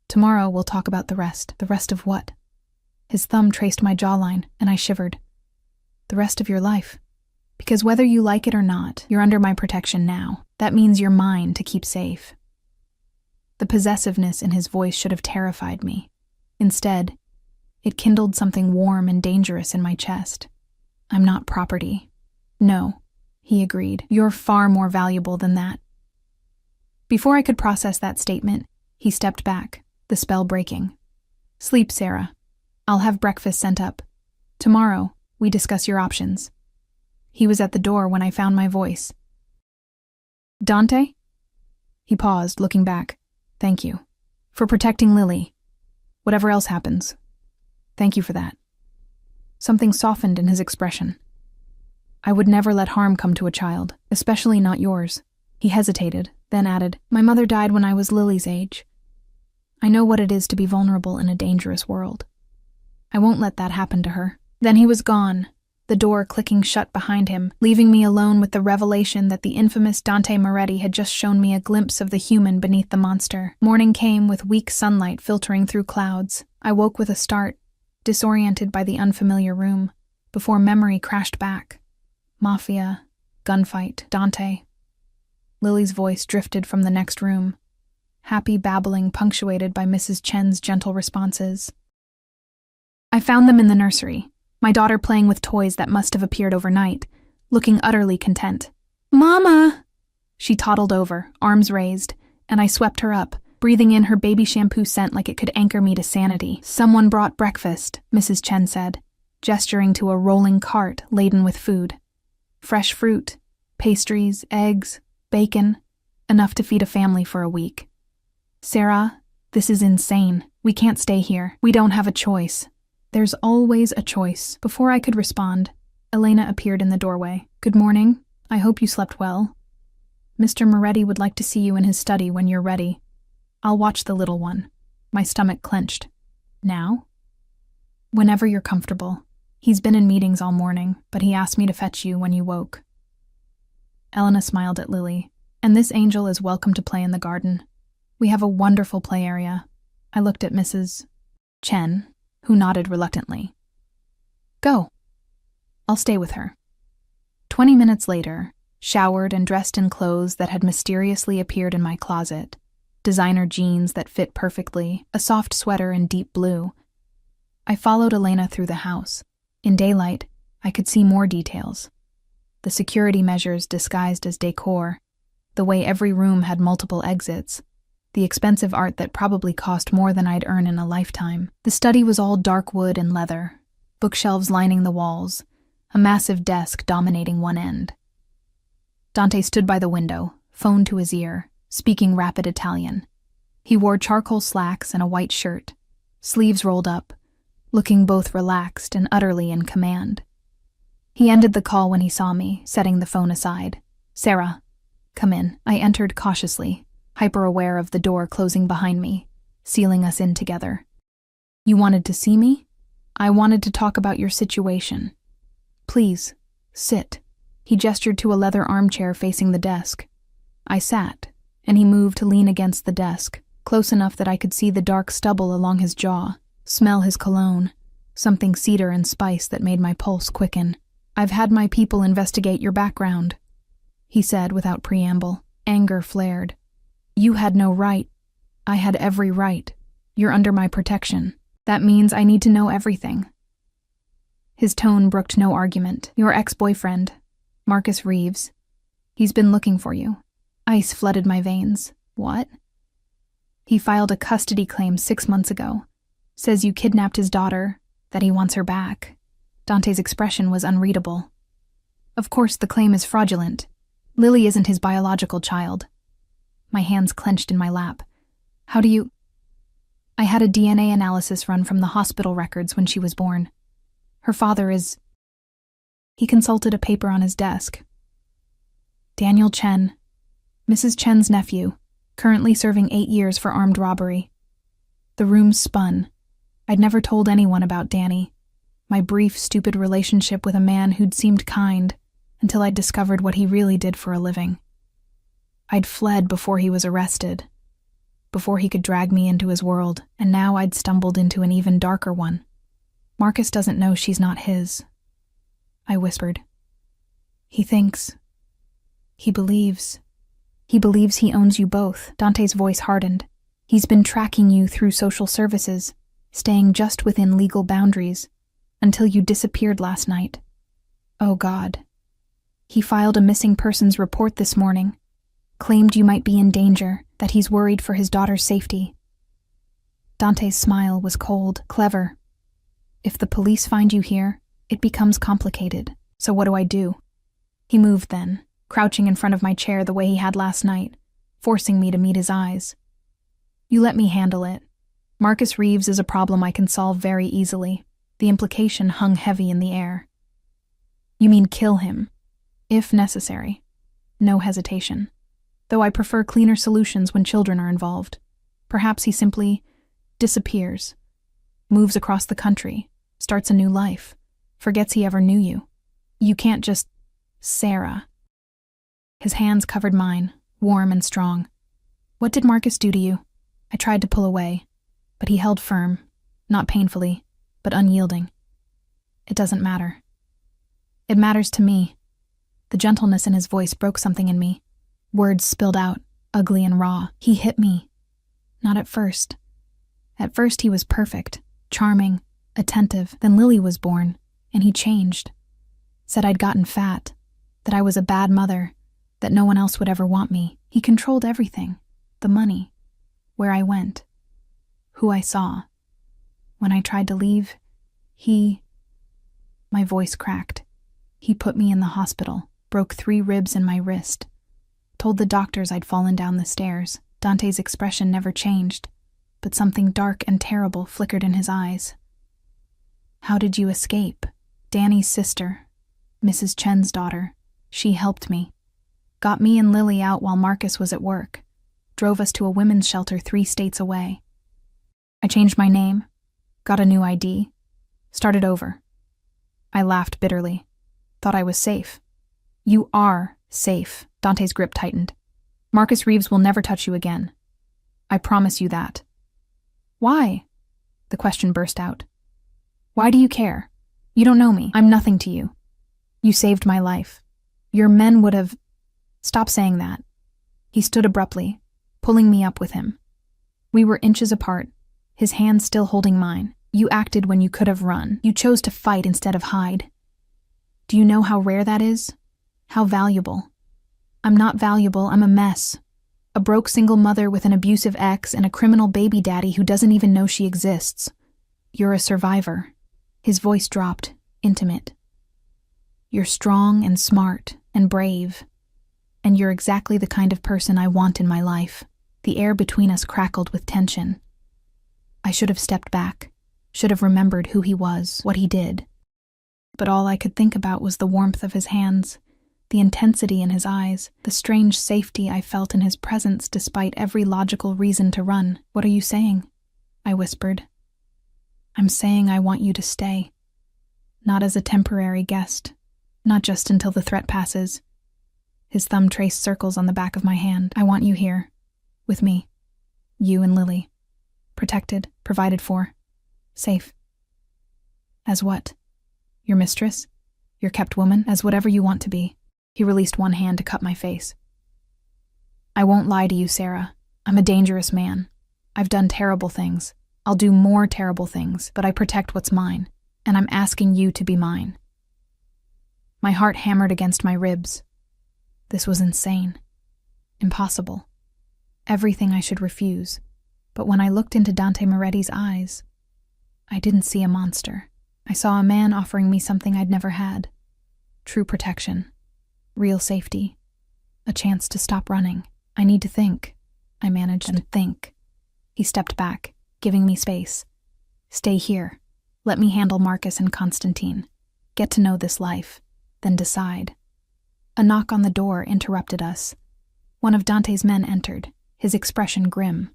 Tomorrow we'll talk about the rest. The rest of what? His thumb traced my jawline, and I shivered. The rest of your life. Because whether you like it or not, you're under my protection now. That means you're mine to keep safe. The possessiveness in his voice should have terrified me. Instead, it kindled something warm and dangerous in my chest. I'm not property. No, he agreed. You're far more valuable than that. Before I could process that statement, he stepped back, the spell breaking. Sleep, Sarah. I'll have breakfast sent up. Tomorrow, we discuss your options. He was at the door when I found my voice. Dante? He paused, looking back. Thank you. For protecting Lily. Whatever else happens. Thank you for that. Something softened in his expression. I would never let harm come to a child, especially not yours. He hesitated, then added, My mother died when I was Lily's age. I know what it is to be vulnerable in a dangerous world. I won't let that happen to her. Then he was gone, the door clicking shut behind him, leaving me alone with the revelation that the infamous Dante Moretti had just shown me a glimpse of the human beneath the monster. Morning came with weak sunlight filtering through clouds. I woke with a start, disoriented by the unfamiliar room, before memory crashed back. Mafia, gunfight, Dante. Lily's voice drifted from the next room, happy babbling punctuated by Mrs. Chen's gentle responses. I found them in the nursery, My daughter playing with toys that must have appeared overnight, looking utterly content. "Mama!" She toddled over, arms raised, and I swept her up, breathing in her baby shampoo scent like it could anchor me to sanity. "Someone brought breakfast," Mrs. Chen said, gesturing to a rolling cart laden with food. Fresh fruit, pastries, eggs, bacon, enough to feed a family for a week. "Sarah, this is insane. We can't stay here. We don't have a choice." "There's always a choice." Before I could respond, Elena appeared in the doorway. "Good morning. I hope you slept well. Mr. Moretti would like to see you in his study when you're ready. I'll watch the little one." My stomach clenched. "Now?" "Whenever you're comfortable. He's been in meetings all morning, but he asked me to fetch you when you woke." Elena smiled at Lily. "And this angel is welcome to play in the garden. We have a wonderful play area." I looked at Mrs. Chen, who nodded reluctantly. "Go. I'll stay with her." 20 minutes later, showered and dressed in clothes that had mysteriously appeared in my closet, designer jeans that fit perfectly, a soft sweater in deep blue, I followed Elena through the house. In daylight, I could see more details. The security measures disguised as decor, the way every room had multiple exits, the expensive art that probably cost more than I'd earn in a lifetime. The study was all dark wood and leather, bookshelves lining the walls, a massive desk dominating one end. Dante stood by the window, phone to his ear, speaking rapid Italian. He wore charcoal slacks and a white shirt, sleeves rolled up, looking both relaxed and utterly in command. He ended the call when he saw me, setting the phone aside. "Sarah, come in." I entered cautiously, hyper-aware of the door closing behind me, sealing us in together. "You wanted to see me?" "I wanted to talk about your situation." "Please, sit." He gestured to a leather armchair facing the desk. I sat, and he moved to lean against the desk, close enough that I could see the dark stubble along his jaw, smell his cologne, something cedar and spice that made my pulse quicken. "I've had my people investigate your background," he said without preamble. Anger flared. "You had no right. I had every right. You're under my protection. That means I need to know everything." His tone brooked no argument. "Your ex-boyfriend, Marcus Reeves. He's been looking for you." Ice flooded my veins. "What?" "He filed a custody claim 6 months ago. Says you kidnapped his daughter, that he wants her back." Dante's expression was unreadable. "Of course the claim is fraudulent. Lily isn't his biological child." My hands clenched in my lap. "How do you—" "I had a DNA analysis run from the hospital records when she was born. Her father is—" He consulted a paper on his desk. "Daniel Chen, Mrs. Chen's nephew, currently serving 8 years for armed robbery." The room spun. I'd never told anyone about Danny, my brief, stupid relationship with a man who'd seemed kind, until I'd discovered what he really did for a living. I'd fled before he was arrested, before he could drag me into his world, and now I'd stumbled into an even darker one. "Marcus doesn't know she's not his," I whispered. "He thinks. He believes. He believes he owns you both." Dante's voice hardened. "He's been tracking you through social services, staying just within legal boundaries, until you disappeared last night. Oh God. He filed a missing persons report this morning, claimed you might be in danger, that he's worried for his daughter's safety." Dante's smile was cold, clever. "If the police find you here, it becomes complicated. So what do I do?" He moved then, crouching in front of my chair the way he had last night, forcing me to meet his eyes. "You let me handle it. Marcus Reeves is a problem I can solve very easily." The implication hung heavy in the air. "You mean kill him, if necessary?" No hesitation. Though I prefer cleaner solutions when children are involved. Perhaps he simply disappears, moves across the country, starts a new life, forgets he ever knew you. "You can't just—" "Sarah." His hands covered mine, warm and strong. "What did Marcus do to you?" I tried to pull away, but he held firm, not painfully, but unyielding. "It doesn't matter." "It matters to me." The gentleness in his voice broke something in me. Words spilled out, ugly and raw. "He hit me." "Not at first. At first he was perfect, charming, attentive. Then Lily was born, And he changed. Said I'd gotten fat, that I was a bad mother, that no one else would ever want me. He controlled everything. The money, where I went, who I saw. When I tried to leave, my voice cracked. He put me in the hospital, broke 3 ribs in my wrist, told the doctors I'd fallen down the stairs. Dante's expression never changed, but something dark and terrible flickered in his eyes. How did you escape? Danny's sister, Mrs. Chen's daughter, she helped me. Got me and Lily out while Marcus was at work. Drove us to a women's shelter 3 states away. I changed my name, got a new ID, started over. I laughed bitterly. Thought I was safe. You are safe. Dante's grip tightened. Marcus Reeves will never touch you again. I promise you that. Why? The question burst out. Why do you care? You don't know me. I'm nothing to you. You saved my life. Your men would have... Stop saying that. He stood abruptly, pulling me up with him. We were inches apart, his hand still holding mine. You acted when you could have run. You chose to fight instead of hide. Do you know how rare that is? How valuable? I'm not valuable, I'm a mess. A broke single mother with an abusive ex and a criminal baby daddy who doesn't even know she exists. You're a survivor. His voice dropped, intimate. You're strong and smart and brave. And you're exactly the kind of person I want in my life. The air between us crackled with tension. I should have stepped back, should have remembered who he was, what he did. But all I could think about was the warmth of his hands, the intensity in his eyes, the strange safety I felt in his presence despite every logical reason to run. What are you saying? I whispered. I'm saying I want you to stay. Not as a temporary guest, not just until the threat passes. His thumb traced circles on the back of my hand. I want you here, with me. You and Lily. Protected, provided for, safe. As what? Your mistress? Your kept woman? As whatever you want to be. He released one hand to cut my face. I won't lie to you, Sarah. I'm a dangerous man. I've done terrible things. I'll do more terrible things, but I protect what's mine, and I'm asking you to be mine. My heart hammered against my ribs. This was insane. Impossible. Everything I should refuse. But when I looked into Dante Moretti's eyes, I didn't see a monster. I saw a man offering me something I'd never had. True protection. Real safety. A chance to stop running. I need to think. I managed and think. He stepped back, giving me space. Stay here. Let me handle Marcus and Constantine. Get to know this life. Then decide. A knock on the door interrupted us. One of Dante's men entered, his expression grim.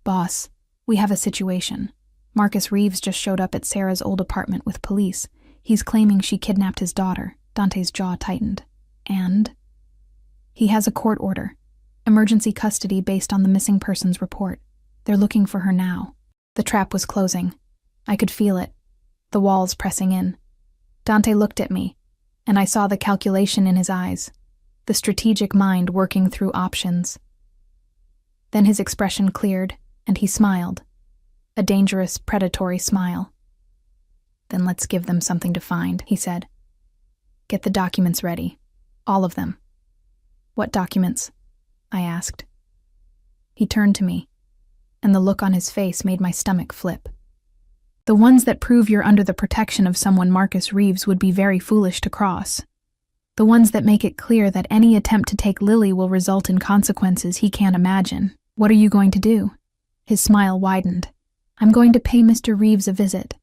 Boss, we have a situation. Marcus Reeves just showed up at Sarah's old apartment with police. He's claiming she kidnapped his daughter. Dante's jaw tightened. And? He has a court order. Emergency custody based on the missing persons report. They're looking for her now. The trap was closing. I could feel it. The walls pressing in. Dante looked at me, and I saw the calculation in his eyes. The strategic mind working through options. Then his expression cleared, and he smiled. A dangerous, predatory smile. Then let's give them something to find, he said. Get the documents ready. All of them. What documents? I asked. He turned to me, and the look on his face made my stomach flip. The ones that prove you're under the protection of someone Marcus Reeves would be very foolish to cross. The ones that make it clear that any attempt to take Lily will result in consequences he can't imagine. What are you going to do? His smile widened. I'm going to pay Mr. Reeves a visit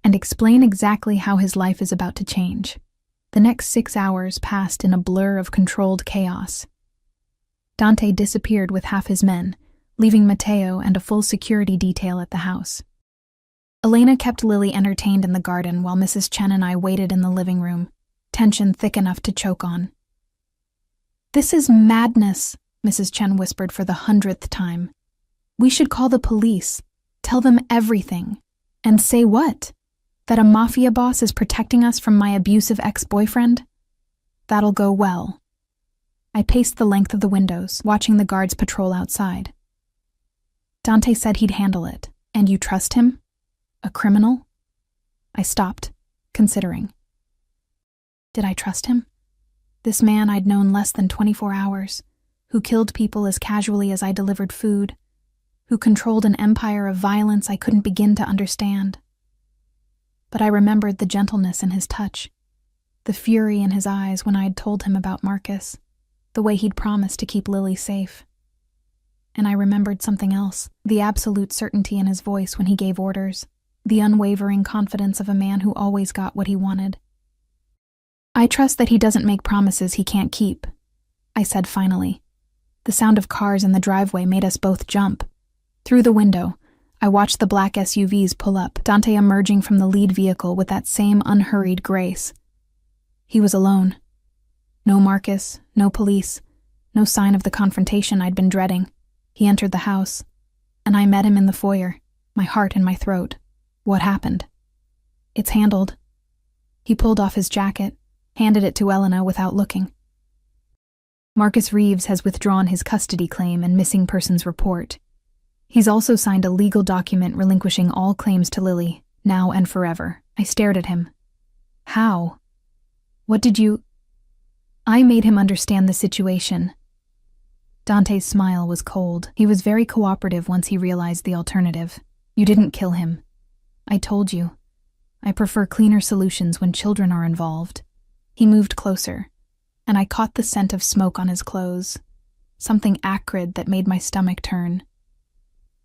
and explain exactly how his life is about to change. The next 6 hours passed in a blur of controlled chaos. Dante disappeared with half his men, leaving Matteo and a full security detail at the house. Elena kept Lily entertained in the garden while Mrs. Chen and I waited in the living room, tension thick enough to choke on. This is madness, Mrs. Chen whispered for the 100th time. We should call the police, tell them everything. And say what? That a mafia boss is protecting us from my abusive ex-boyfriend? That'll go well. I paced the length of the windows, watching the guards patrol outside. Dante said he'd handle it. And you trust him? A criminal? I stopped, considering. Did I trust him? This man I'd known less than 24 hours, who killed people as casually as I delivered food, who controlled an empire of violence I couldn't begin to understand. But I remembered the gentleness in his touch, the fury in his eyes when I'd told him about Marcus, the way he'd promised to keep Lily safe. And I remembered something else, the absolute certainty in his voice when he gave orders, the unwavering confidence of a man who always got what he wanted. I trust that he doesn't make promises he can't keep, I said finally. The sound of cars in the driveway made us both jump. Through the window, I watched the black SUVs pull up, Dante emerging from the lead vehicle with that same unhurried grace. He was alone. No Marcus, no police, no sign of the confrontation I'd been dreading. He entered the house, and I met him in the foyer, my heart in my throat. What happened? It's handled. He pulled off his jacket, handed it to Elena without looking. Marcus Reeves has withdrawn his custody claim and missing persons report. He's also signed a legal document relinquishing all claims to Lily, now and forever. I stared at him. How? What did you... I made him understand the situation. Dante's smile was cold. He was very cooperative once he realized the alternative. You didn't kill him. I told you. I prefer cleaner solutions when children are involved. He moved closer, and I caught the scent of smoke on his clothes, something acrid that made my stomach turn.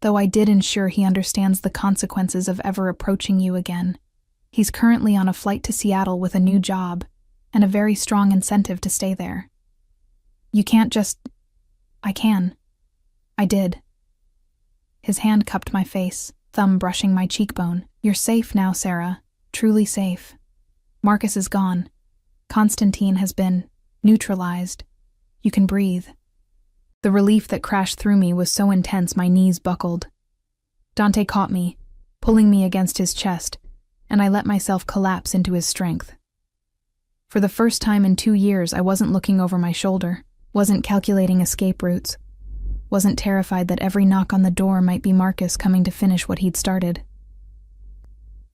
Though I did ensure he understands the consequences of ever approaching you again. He's currently on a flight to Seattle with a new job, and a very strong incentive to stay there. You can't just... I can. I did. His hand cupped my face, thumb brushing my cheekbone. You're safe now, Sarah. Truly safe. Marcus is gone. Constantine has been neutralized. You can breathe. The relief that crashed through me was so intense my knees buckled. Dante caught me, pulling me against his chest, and I let myself collapse into his strength. For the first time in 2 years, I wasn't looking over my shoulder, wasn't calculating escape routes, wasn't terrified that every knock on the door might be Marcus coming to finish what he'd started.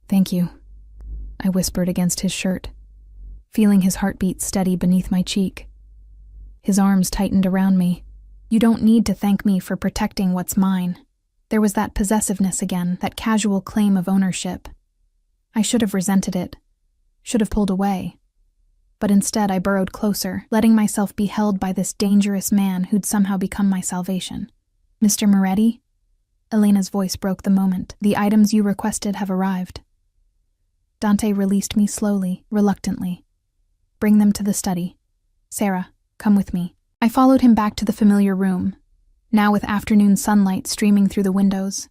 Thank you, I whispered against his shirt, feeling his heartbeat steady beneath my cheek. His arms tightened around me. You don't need to thank me for protecting what's mine. There was that possessiveness again, that casual claim of ownership. I should have resented it, should have pulled away. But instead I burrowed closer, letting myself be held by this dangerous man who'd somehow become my salvation. Mr. Moretti? Elena's voice broke the moment. The items you requested have arrived. Dante released me slowly, reluctantly. Bring them to the study. Sarah, come with me. I followed him back to the familiar room, now with afternoon sunlight streaming through the windows.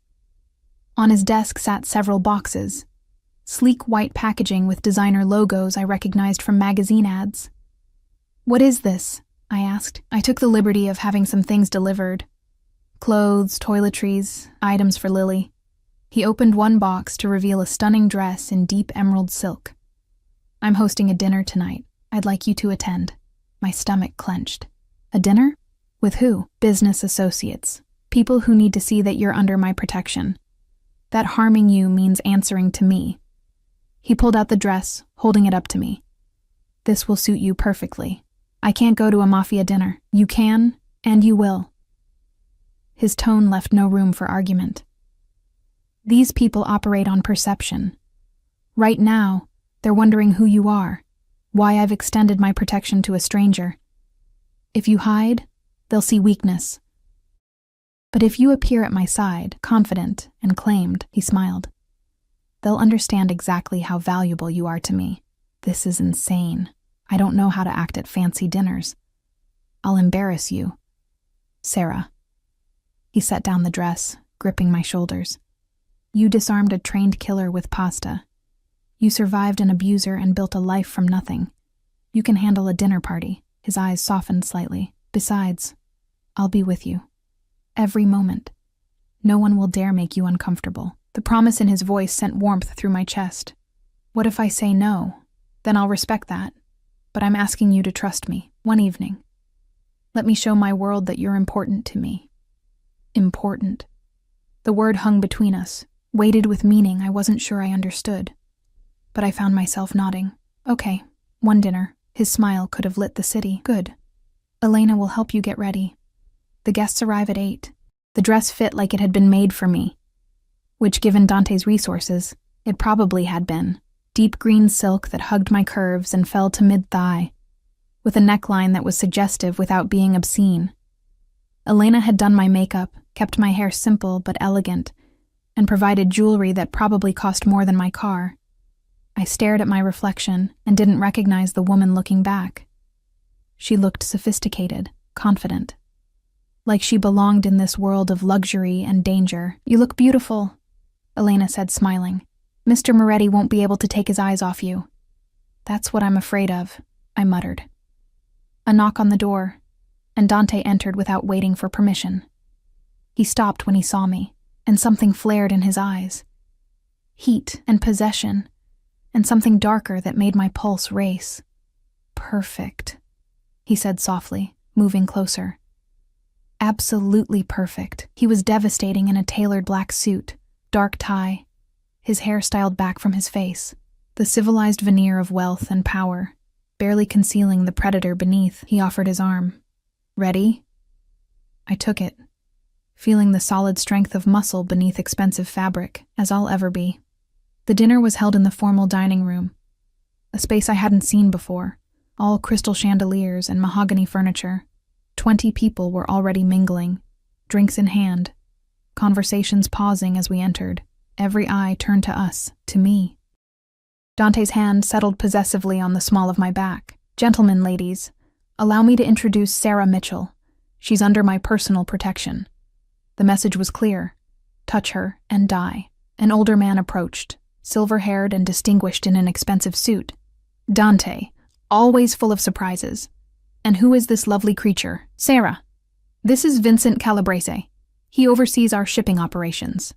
On his desk sat several boxes, sleek white packaging with designer logos I recognized from magazine ads. What is this? I asked. I took the liberty of having some things delivered. Clothes, toiletries, items for Lily. He opened one box to reveal a stunning dress in deep emerald silk. I'm hosting a dinner tonight. I'd like you to attend. My stomach clenched. A dinner? With who? Business associates. People who need to see that you're under my protection. That harming you means answering to me. He pulled out the dress, holding it up to me. This will suit you perfectly. I can't go to a mafia dinner. You can, and you will. His tone left no room for argument. These people operate on perception. Right now, they're wondering who you are, why I've extended my protection to a stranger. If you hide, they'll see weakness. But if you appear at my side, confident and claimed, he smiled, they'll understand exactly how valuable you are to me. This is insane. I don't know how to act at fancy dinners. I'll embarrass you. Sarah. He set down the dress, gripping my shoulders. You disarmed a trained killer with pasta. You survived an abuser and built a life from nothing. You can handle a dinner party. His eyes softened slightly. Besides, I'll be with you. Every moment. No one will dare make you uncomfortable. The promise in his voice sent warmth through my chest. What if I say no? Then I'll respect that. But I'm asking you to trust me, one evening. Let me show my world that you're important to me. Important. The word hung between us, weighted with meaning I wasn't sure I understood. but I found myself nodding. Okay, one dinner. His smile could have lit the city. Good. Elena will help you get ready. The guests arrive at 8. The dress fit like it had been made for me, which, given Dante's resources, it probably had been. Deep green silk that hugged my curves and fell to mid-thigh, with a neckline that was suggestive without being obscene. Elena had done my makeup, kept my hair simple but elegant, and provided jewelry that probably cost more than my car. I stared at my reflection and didn't recognize the woman looking back. She looked sophisticated, confident, like she belonged in this world of luxury and danger. You look beautiful, Elena said, smiling. Mr. Moretti won't be able to take his eyes off you. That's what I'm afraid of, I muttered. A knock on the door, and Dante entered without waiting for permission. He stopped when he saw me, and something flared in his eyes. Heat and possession, and something darker that made my pulse race. Perfect, he said softly, moving closer. Absolutely perfect. He was devastating in a tailored black suit, dark tie, his hair styled back from his face, the civilized veneer of wealth and power, barely concealing the predator beneath. He offered his arm. Ready? I took it, feeling the solid strength of muscle beneath expensive fabric, as I'll ever be. The dinner was held in the formal dining room, a space I hadn't seen before, all crystal chandeliers and mahogany furniture. 20 people were already mingling, drinks in hand, conversations pausing as we entered. Every eye turned to us, to me. Dante's hand settled possessively on the small of my back. Gentlemen, ladies, allow me to introduce Sarah Mitchell. She's under my personal protection. The message was clear. Touch her and die. An older man approached, silver-haired and distinguished in an expensive suit. Dante, always full of surprises. And who is this lovely creature? Sarah. This is Vincent Calabrese. He oversees our shipping operations.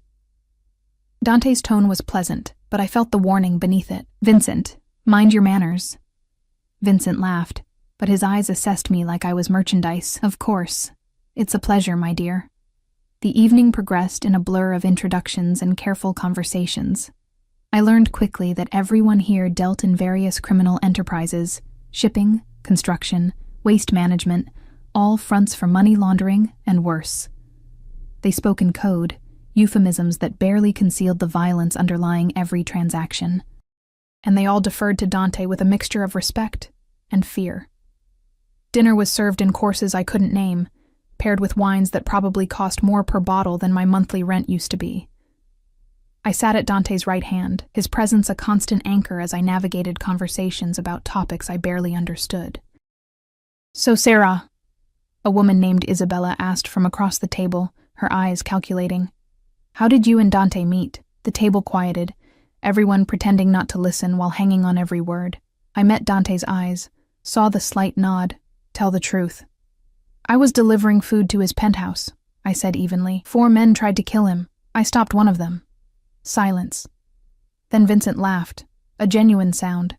Dante's tone was pleasant, but I felt the warning beneath it. Vincent, mind your manners. Vincent laughed, but his eyes assessed me like I was merchandise. Of course. It's a pleasure, my dear. The evening progressed in a blur of introductions and careful conversations. I learned quickly that everyone here dealt in various criminal enterprises, shipping, construction, waste management, all fronts for money laundering and worse. They spoke in code, euphemisms that barely concealed the violence underlying every transaction. And they all deferred to Dante with a mixture of respect and fear. Dinner was served in courses I couldn't name, paired with wines that probably cost more per bottle than my monthly rent used to be. I sat at Dante's right hand, his presence a constant anchor as I navigated conversations about topics I barely understood. So Sarah, a woman named Isabella asked from across the table, her eyes calculating. How did you and Dante meet? The table quieted, everyone pretending not to listen while hanging on every word. I met Dante's eyes, saw the slight nod. Tell the truth. I was delivering food to his penthouse, I said evenly. 4 men tried to kill him. I stopped one of them. Silence. Then Vincent laughed, a genuine sound.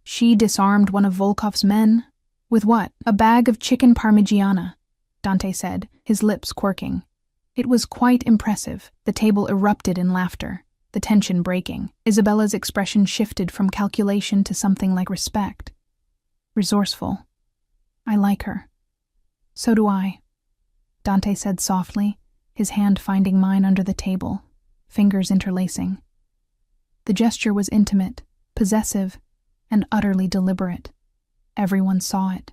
She disarmed one of Volkov's men? With what? A bag of chicken parmigiana, Dante said, his lips quirking. It was quite impressive. The table erupted in laughter, the tension breaking. Isabella's expression shifted from calculation to something like respect. Resourceful. I like her. So do I, Dante said softly, his hand finding mine under the table, fingers interlacing. The gesture was intimate, possessive, and utterly deliberate. Everyone saw it.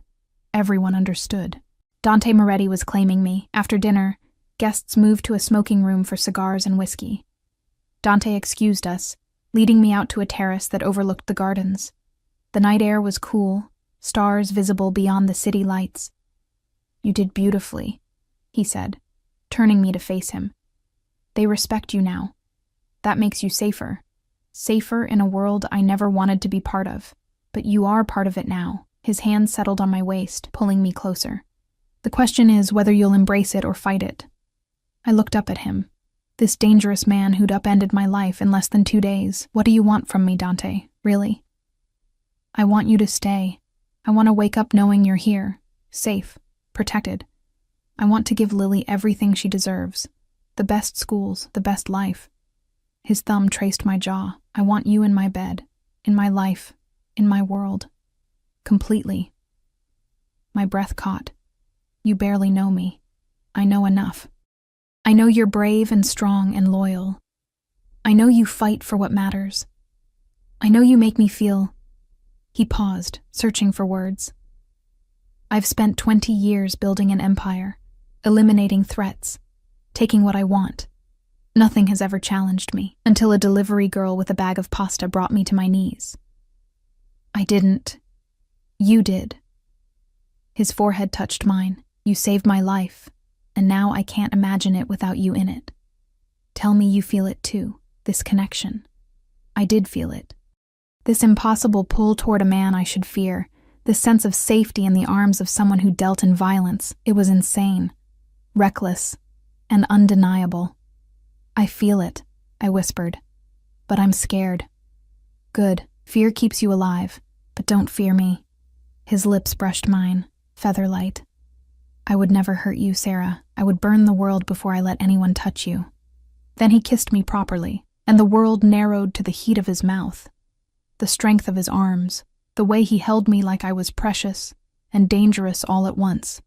Everyone understood. Dante Moretti was claiming me. After dinner, guests moved to a smoking room for cigars and whiskey. Dante excused us, leading me out to a terrace that overlooked the gardens. The night air was cool, stars visible beyond the city lights. You did beautifully, he said, turning me to face him. They respect you now. That makes you safer. Safer in a world I never wanted to be part of. But you are part of it now. His hand settled on my waist, pulling me closer. The question is whether you'll embrace it or fight it. I looked up at him. This dangerous man who'd upended my life in less than 2 days. What do you want from me, Dante? Really? I want you to stay. I want to wake up knowing you're here, safe, protected. I want to give Lily everything she deserves. The best schools, the best life. His thumb traced my jaw. I want you in my bed. in my life, in my world. Completely. My breath caught. You barely know me. I know enough. I know you're brave and strong and loyal. I know you fight for what matters. I know you make me feel... He paused, searching for words. I've spent 20 years building an empire, eliminating threats, taking what I want. Nothing has ever challenged me, until a delivery girl with a bag of pasta brought me to my knees. I didn't. You did. His forehead touched mine. You saved my life, and now I can't imagine it without you in it. Tell me you feel it too, this connection. I did feel it. This impossible pull toward a man I should fear, this sense of safety in the arms of someone who dealt in violence. It was insane, reckless, and undeniable. I feel it, I whispered, but I'm scared. Good, fear keeps you alive, but don't fear me. His lips brushed mine, feather-light. I would never hurt you, Sarah. I would burn the world before I let anyone touch you. Then he kissed me properly, and the world narrowed to the heat of his mouth. The strength of his arms, the way he held me like I was precious and dangerous all at once.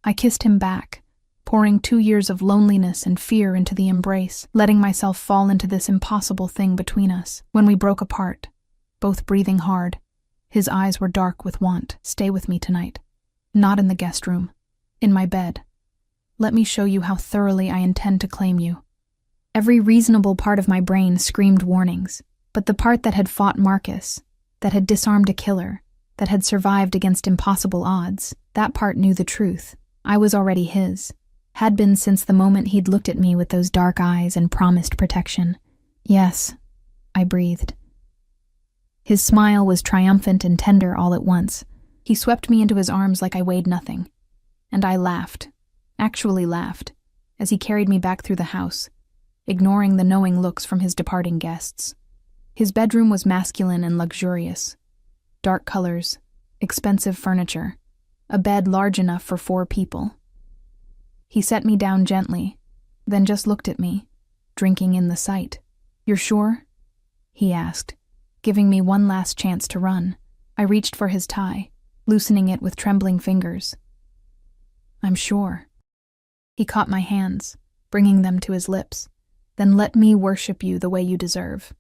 I kissed him back, pouring 2 years of loneliness and fear into the embrace, letting myself fall into this impossible thing between us. When we broke apart, both breathing hard, his eyes were dark with want. Stay with me tonight. Not in the guest room. In my bed. Let me show you how thoroughly I intend to claim you. Every reasonable part of my brain screamed warnings. But the part that had fought Marcus, that had disarmed a killer, that had survived against impossible odds, that part knew the truth. I was already his. Had been since the moment he'd looked at me with those dark eyes and promised protection. Yes, I breathed. His smile was triumphant and tender all at once. He swept me into his arms like I weighed nothing. And I laughed, actually laughed, as he carried me back through the house, ignoring the knowing looks from his departing guests. His bedroom was masculine and luxurious. Dark colors, expensive furniture, a bed large enough for 4 people. He set me down gently, then just looked at me, drinking in the sight. "You're sure?" he asked, giving me one last chance to run. I reached for his tie, loosening it with trembling fingers. "I'm sure." He caught my hands, bringing them to his lips. "Then let me worship you the way you deserve."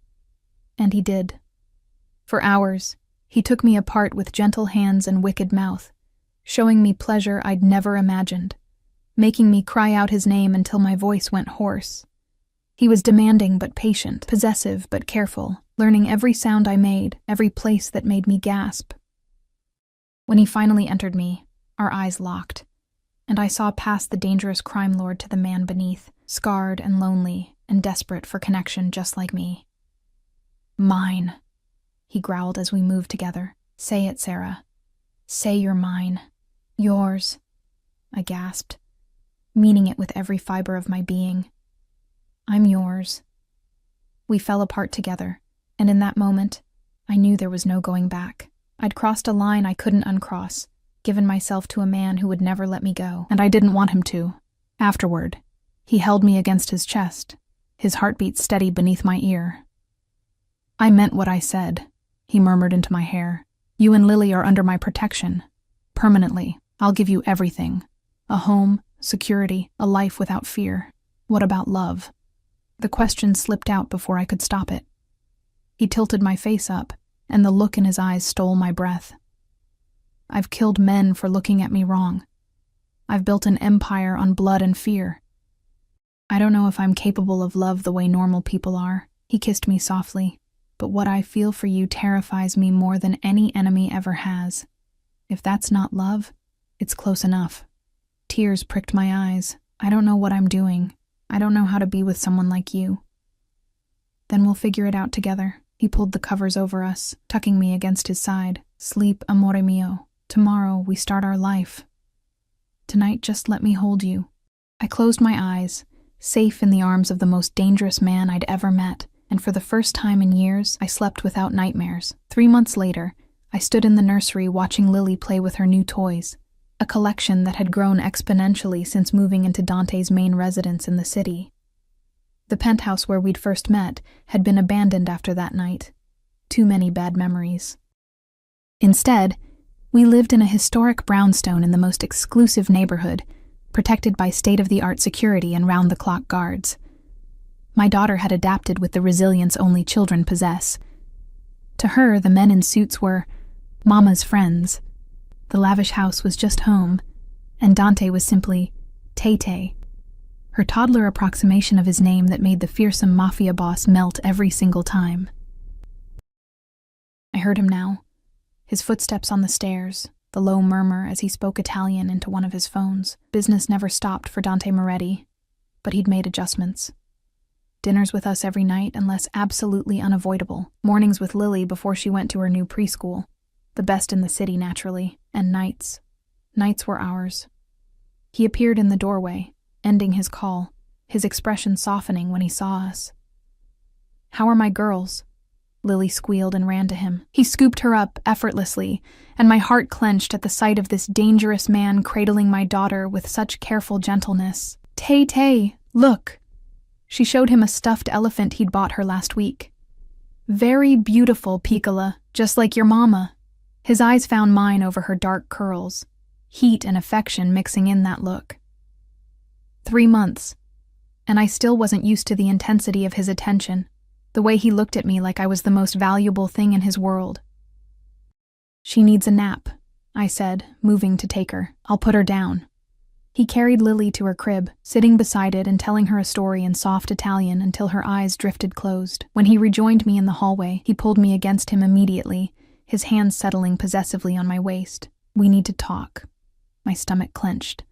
And he did. For hours, he took me apart with gentle hands and wicked mouth, showing me pleasure I'd never imagined, making me cry out his name until my voice went hoarse. He was demanding but patient, possessive but careful, learning every sound I made, every place that made me gasp. When he finally entered me, our eyes locked, and I saw past the dangerous crime lord to the man beneath, scarred and lonely and desperate for connection just like me. "Mine," he growled as we moved together. "Say it, Sarah. Say you're mine." "Yours," I gasped, meaning it with every fiber of my being. "I'm yours." We fell apart together, and in that moment, I knew there was no going back. I'd crossed a line I couldn't uncross, given myself to a man who would never let me go, and I didn't want him to. Afterward, he held me against his chest, his heartbeat steady beneath my ear. "I meant what I said," he murmured into my hair. "You and Lily are under my protection. Permanently. I'll give you everything. A home, security, a life without fear. What about love?" The question slipped out before I could stop it. He tilted my face up, and the look in his eyes stole my breath. "I've killed men for looking at me wrong. I've built an empire on blood and fear. I don't know if I'm capable of love the way normal people are." He kissed me softly. "But what I feel for you terrifies me more than any enemy ever has. If that's not love, it's close enough." Tears pricked my eyes. "I don't know what I'm doing. I don't know how to be with someone like you." "Then we'll figure it out together." He pulled the covers over us, tucking me against his side. "Sleep, amore mio. Tomorrow we start our life. Tonight just let me hold you." I closed my eyes, safe in the arms of the most dangerous man I'd ever met. And for the first time in years, I slept without nightmares. 3 months later, I stood in the nursery watching Lily play with her new toys, a collection that had grown exponentially since moving into Dante's main residence in the city. The penthouse where we'd first met had been abandoned after that night. Too many bad memories. Instead, we lived in a historic brownstone in the most exclusive neighborhood, protected by state-of-the-art security and round-the-clock guards. My daughter had adapted with the resilience only children possess. To her, the men in suits were Mama's friends. The lavish house was just home, and Dante was simply Tay-Tay, her toddler approximation of his name that made the fearsome mafia boss melt every single time. I heard him now, his footsteps on the stairs, the low murmur as he spoke Italian into one of his phones. Business never stopped for Dante Moretti, but he'd made adjustments. Dinners with us every night unless absolutely unavoidable. Mornings with Lily before she went to her new preschool. The best in the city, naturally. And nights. Nights were ours. He appeared in the doorway, ending his call, his expression softening when he saw us. "How are my girls?" Lily squealed and ran to him. He scooped her up effortlessly, and my heart clenched at the sight of this dangerous man cradling my daughter with such careful gentleness. "Tay-Tay, look!" She showed him a stuffed elephant he'd bought her last week. "Very beautiful, Piccola, just like your mama." His eyes found mine over her dark curls, heat and affection mixing in that look. 3 months, and I still wasn't used to the intensity of his attention, the way he looked at me like I was the most valuable thing in his world. "She needs a nap," I said, moving to take her. "I'll put her down." He carried Lily to her crib, sitting beside it and telling her a story in soft Italian until her eyes drifted closed. When he rejoined me in the hallway, he pulled me against him immediately, his hands settling possessively on my waist. "We need to talk." My stomach clenched.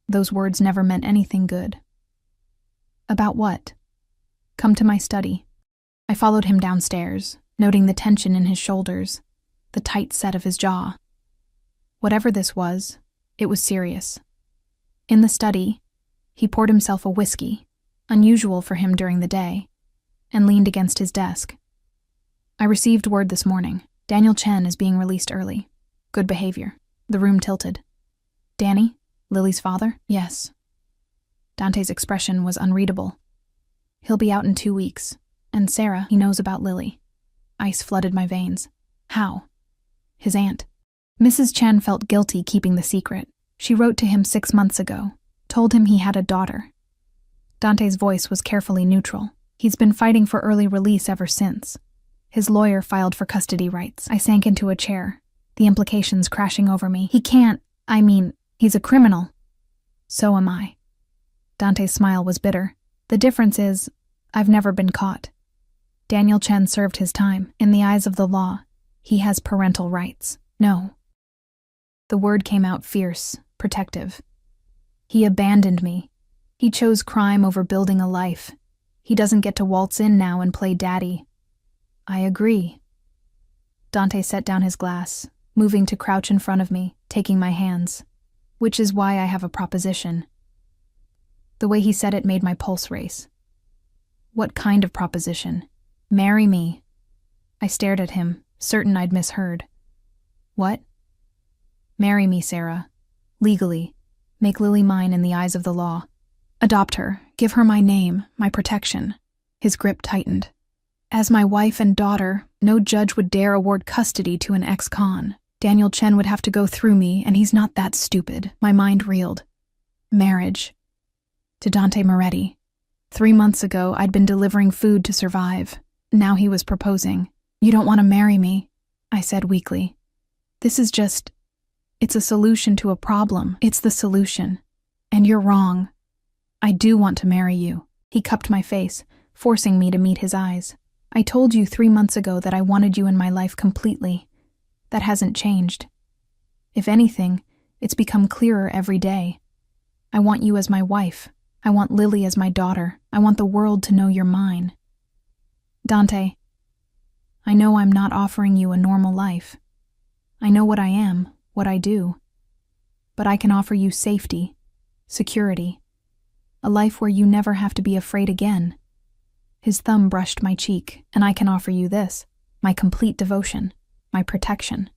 Those words never meant anything good. "About what?" "Come to my study." I followed him downstairs, noting the tension in his shoulders, the tight set of his jaw. Whatever this was, it was serious. In the study, he poured himself a whiskey, unusual for him during the day, and leaned against his desk. "I received word this morning. Daniel Chen is being released early. Good behavior." The room tilted. "Danny? Lily's father?" "Yes." Dante's expression was unreadable. "He'll be out in 2 weeks. And Sarah, he knows about Lily." Ice flooded my veins. "How?" "His aunt." Mrs. Chen felt guilty keeping the secret. She wrote to him 6 months ago, told him he had a daughter. Dante's voice was carefully neutral. "He's been fighting for early release ever since. His lawyer filed for custody rights." I sank into a chair, the implications crashing over me. He's a criminal." "So am I." Dante's smile was bitter. "The difference is, I've never been caught. Daniel Chen served his time. In the eyes of the law, he has parental rights." "No." The word came out fierce, protective. "He abandoned me. He chose crime over building a life. He doesn't get to waltz in now and play daddy." "I agree." Dante set down his glass, moving to crouch in front of me, taking my hands. "Which is why I have a proposition." The way he said it made my pulse race. "What kind of proposition?" "Marry me." I stared at him, certain I'd misheard. "What?" "Marry me, Sarah. Legally. Make Lily mine in the eyes of the law. Adopt her. Give her my name, my protection." His grip tightened. "As my wife and daughter, no judge would dare award custody to an ex-con. Daniel Chen would have to go through me, and he's not that stupid." My mind reeled. Marriage. To Dante Moretti. 3 months ago, I'd been delivering food to survive. Now he was proposing. "You don't want to marry me," I said weakly. "This is just... It's a solution to a problem. It's the solution. And you're wrong. I do want to marry you." He cupped my face, forcing me to meet his eyes. "I told you 3 months ago that I wanted you in my life completely. That hasn't changed. If anything, it's become clearer every day. I want you as my wife. I want Lily as my daughter. I want the world to know you're mine." "Dante, I know I'm not offering you a normal life. I know what I am, what I do. But I can offer you safety, security, a life where you never have to be afraid again." His thumb brushed my cheek. "And I can offer you this, my complete devotion, my protection.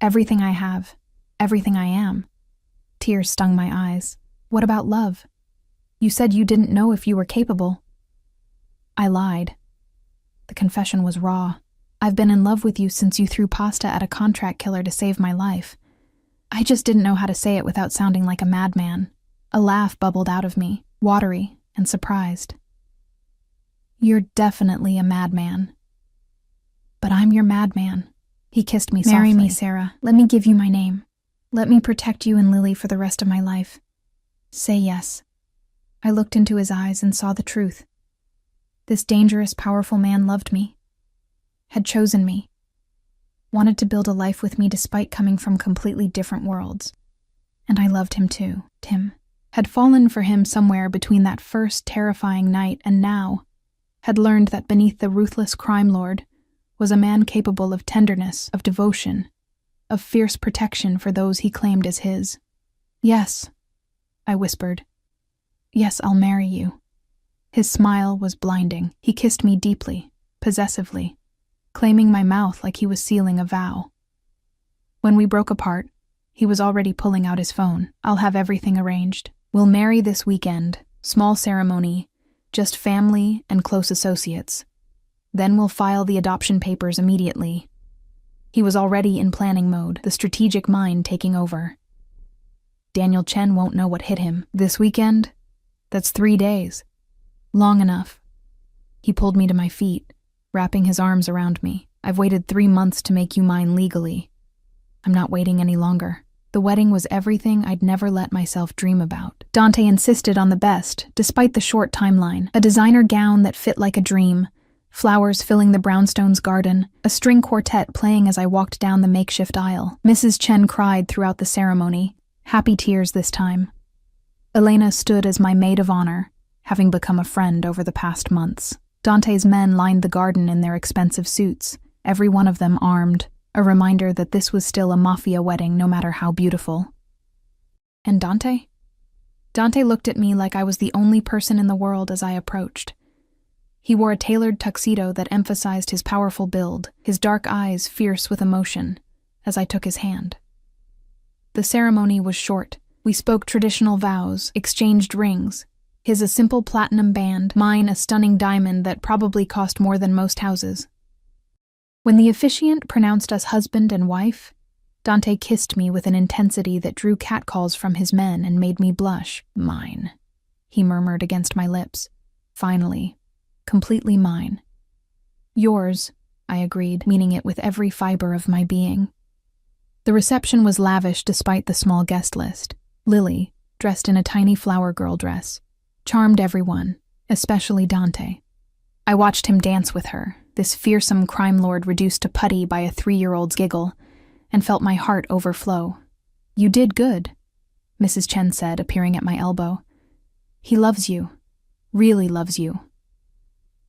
Everything I have, everything I am." Tears stung my eyes. "What about love? You said you didn't know if you were capable." I lied. The confession was raw. I've been in love with you since you threw pasta at a contract killer to save my life. I just didn't know how to say it without sounding like a madman. A laugh bubbled out of me, watery and surprised. You're definitely a madman. But I'm your madman. He kissed me softly. Marry me, Sarah. Let me give you my name. Let me protect you and Lily for the rest of my life. Say yes. I looked into his eyes and saw the truth. This dangerous, powerful man loved me, had chosen me, wanted to build a life with me despite coming from completely different worlds. And I loved him too. Tim had fallen for him somewhere between that first terrifying night and now, had learned that beneath the ruthless crime lord was a man capable of tenderness, of devotion, of fierce protection for those he claimed as his. Yes, I whispered. Yes, I'll marry you. His smile was blinding. He kissed me deeply, possessively, claiming my mouth like he was sealing a vow. When we broke apart, he was already pulling out his phone. I'll have everything arranged. We'll marry this weekend. Small ceremony, just family and close associates. Then we'll file the adoption papers immediately. He was already in planning mode, the strategic mind taking over. Daniel Chen won't know what hit him. This weekend? That's 3 days. Long enough. He pulled me to my feet, wrapping his arms around me. I've waited 3 months to make you mine legally. I'm not waiting any longer. The wedding was everything I'd never let myself dream about. Dante insisted on the best, despite the short timeline. A designer gown that fit like a dream, flowers filling the brownstone's garden, a string quartet playing as I walked down the makeshift aisle. Mrs. Chen cried throughout the ceremony, happy tears this time. Elena stood as my maid of honor, having become a friend over the past months. Dante's men lined the garden in their expensive suits, every one of them armed, a reminder that this was still a mafia wedding no matter how beautiful. And Dante? Dante looked at me like I was the only person in the world as I approached. He wore a tailored tuxedo that emphasized his powerful build, his dark eyes fierce with emotion, as I took his hand. The ceremony was short. We spoke traditional vows, exchanged rings. His a simple platinum band, mine a stunning diamond that probably cost more than most houses. When the officiant pronounced us husband and wife, Dante kissed me with an intensity that drew catcalls from his men and made me blush. Mine, he murmured against my lips. Finally, completely mine. Yours, I agreed, meaning it with every fiber of my being. The reception was lavish despite the small guest list. Lily, dressed in a tiny flower girl dress, charmed everyone, especially Dante. I watched him dance with her, this fearsome crime lord reduced to putty by a 3-year-old's giggle, and felt my heart overflow. You did good, Mrs. Chen said, appearing at my elbow. He loves you, really loves you.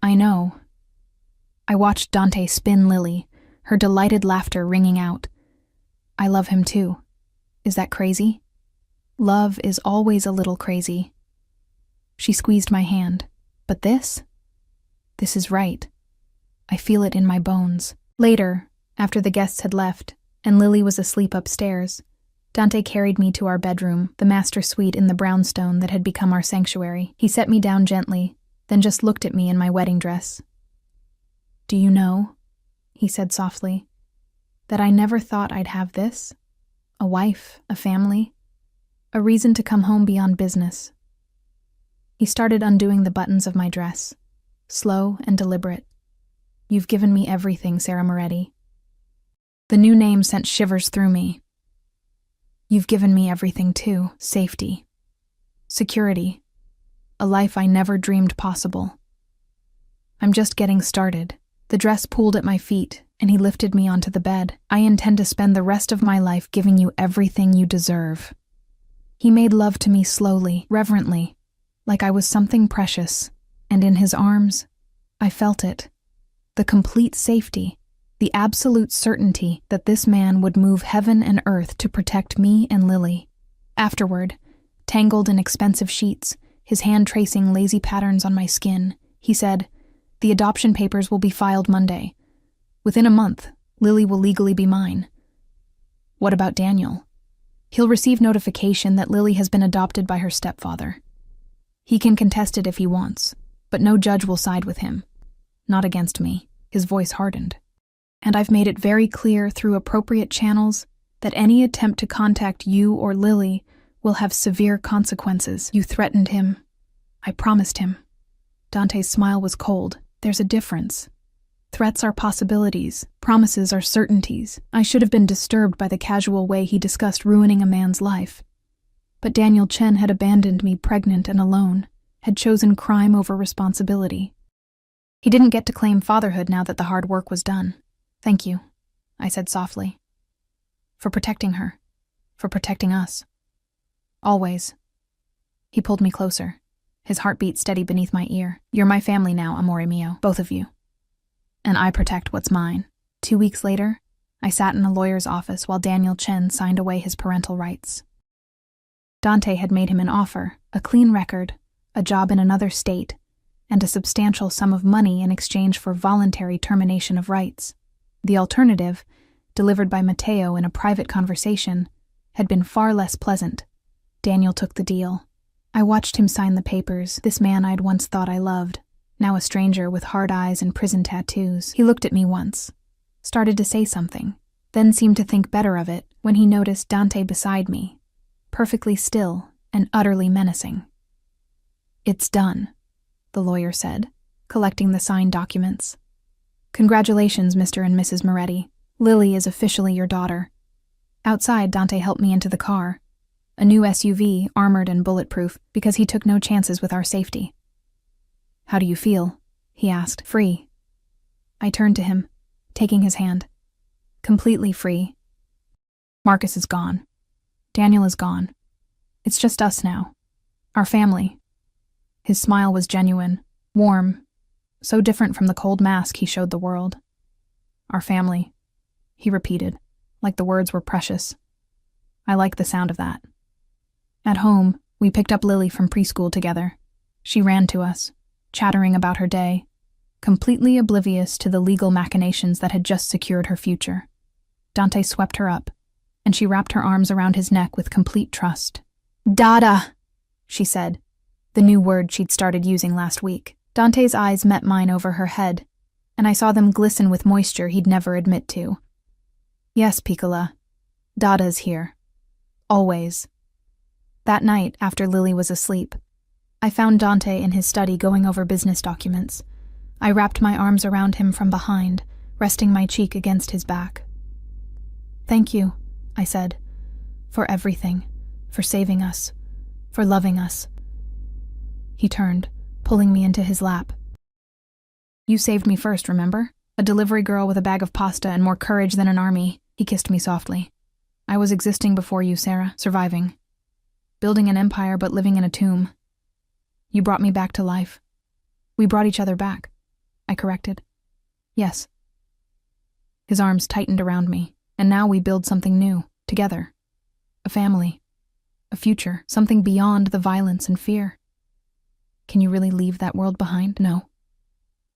I know. I watched Dante spin Lily, her delighted laughter ringing out. I love him too. Is that crazy? Love is always a little crazy. She squeezed my hand. But this is right. I feel it in my bones. Later, after the guests had left, and Lily was asleep upstairs, Dante carried me to our bedroom, the master suite in the brownstone that had become our sanctuary. He set me down gently, then just looked at me in my wedding dress. Do you know, he said softly, that I never thought I'd have this? A wife, a family, a reason to come home beyond business. He started undoing the buttons of my dress, slow and deliberate. You've given me everything, Sarah Moretti. The new name sent shivers through me. You've given me everything too. Safety. Security. A life I never dreamed possible. I'm just getting started. The dress pulled at my feet, and he lifted me onto the bed. I intend to spend the rest of my life giving you everything you deserve. He made love to me slowly, reverently, like I was something precious, and in his arms, I felt it. The complete safety, the absolute certainty that this man would move heaven and earth to protect me and Lily. Afterward, tangled in expensive sheets, his hand tracing lazy patterns on my skin, he said, "The adoption papers will be filed Monday. Within a month, Lily will legally be mine." What about Daniel? He'll receive notification that Lily has been adopted by her stepfather. He can contest it if he wants, but no judge will side with him. Not against me. His voice hardened. And I've made it very clear through appropriate channels that any attempt to contact you or Lily will have severe consequences. You threatened him. I promised him. Dante's smile was cold. There's a difference. Threats are possibilities. Promises are certainties. I should have been disturbed by the casual way he discussed ruining a man's life. But Daniel Chen had abandoned me pregnant and alone, had chosen crime over responsibility. He didn't get to claim fatherhood now that the hard work was done. Thank you, I said softly. For protecting her. For protecting us. Always. He pulled me closer, his heartbeat steady beneath my ear. You're my family now, amore mio, both of you. And I protect what's mine. 2 weeks later, I sat in a lawyer's office while Daniel Chen signed away his parental rights. Dante had made him an offer, a clean record, a job in another state, and a substantial sum of money in exchange for voluntary termination of rights. The alternative, delivered by Matteo in a private conversation, had been far less pleasant. Daniel took the deal. I watched him sign the papers, this man I'd once thought I loved, now a stranger with hard eyes and prison tattoos. He looked at me once, started to say something, then seemed to think better of it when he noticed Dante beside me, perfectly still and utterly menacing. It's done, the lawyer said, collecting the signed documents. Congratulations, Mr. and Mrs. Moretti. Lily is officially your daughter. Outside, Dante helped me into the car, a new SUV, armored and bulletproof, because he took no chances with our safety. How do you feel? He asked. Free. I turned to him, taking his hand. Completely free. Marcus is gone. Daniel is gone. It's just us now. Our family. His smile was genuine, warm, so different from the cold mask he showed the world. Our family, he repeated, like the words were precious. I like the sound of that. At home, we picked up Lily from preschool together. She ran to us, chattering about her day, completely oblivious to the legal machinations that had just secured her future. Dante swept her up, and she wrapped her arms around his neck with complete trust. Dada, she said, the new word she'd started using last week. Dante's eyes met mine over her head, and I saw them glisten with moisture he'd never admit to. Yes, Piccola, Dada's here. Always. That night, after Lily was asleep, I found Dante in his study going over business documents. I wrapped my arms around him from behind, resting my cheek against his back. Thank you, I said, for everything, for saving us, for loving us. He turned, pulling me into his lap. You saved me first, remember? A delivery girl with a bag of pasta and more courage than an army. He kissed me softly. I was existing before you, Sarah, surviving. Building an empire but living in a tomb. You brought me back to life. We brought each other back, I corrected. Yes. His arms tightened around me, and now we build something new, together. A family. A future, something beyond the violence and fear. Can you really leave that world behind? No,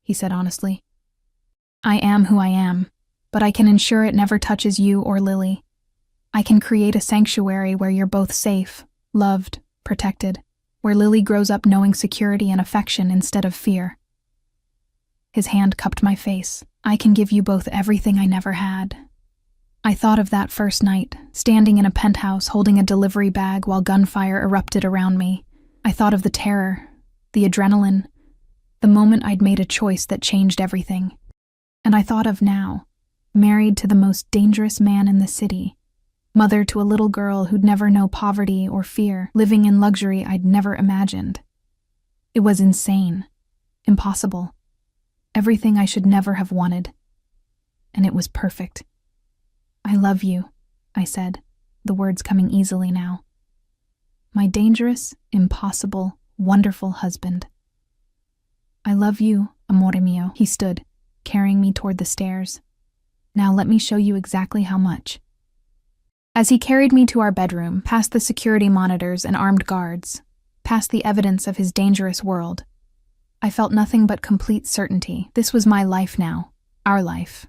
he said honestly. I am who I am, but I can ensure it never touches you or Lily. I can create a sanctuary where you're both safe, loved, protected, where Lily grows up knowing security and affection instead of fear. His hand cupped my face. I can give you both everything I never had. I thought of that first night, standing in a penthouse holding a delivery bag while gunfire erupted around me. I thought of the terror, the adrenaline, the moment I'd made a choice that changed everything. And I thought of now, married to the most dangerous man in the city, mother to a little girl who'd never know poverty or fear, living in luxury I'd never imagined. It was insane, impossible, everything I should never have wanted. And it was perfect. I love you, I said, the words coming easily now. My dangerous, impossible, wonderful husband. I love you, amore mio. He stood, carrying me toward the stairs. Now let me show you exactly how much. As he carried me to our bedroom, past the security monitors and armed guards, past the evidence of his dangerous world, I felt nothing but complete certainty. This was my life now, our life.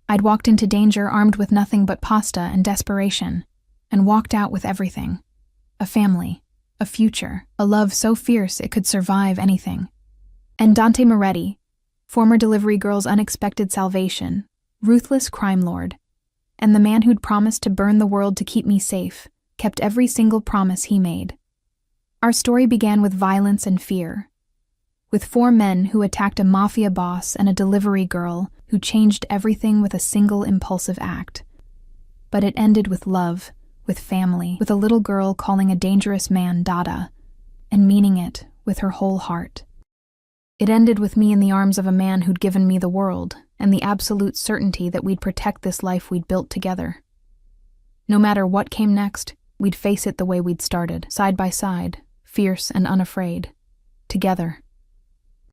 I'd walked into danger armed with nothing but pasta and desperation, and walked out with everything. A family, a future, a love so fierce it could survive anything. And Dante Moretti, former delivery girl's unexpected salvation, ruthless crime lord. And the man who'd promised to burn the world to keep me safe kept every single promise he made. Our story began with violence and fear, with 4 men who attacked a mafia boss and a delivery girl who changed everything with a single impulsive act. But it ended with love, with family, with a little girl calling a dangerous man Dada, and meaning it with her whole heart. It ended with me in the arms of a man who'd given me the world, and the absolute certainty that we'd protect this life we'd built together. No matter what came next, we'd face it the way we'd started, side by side, fierce and unafraid, together.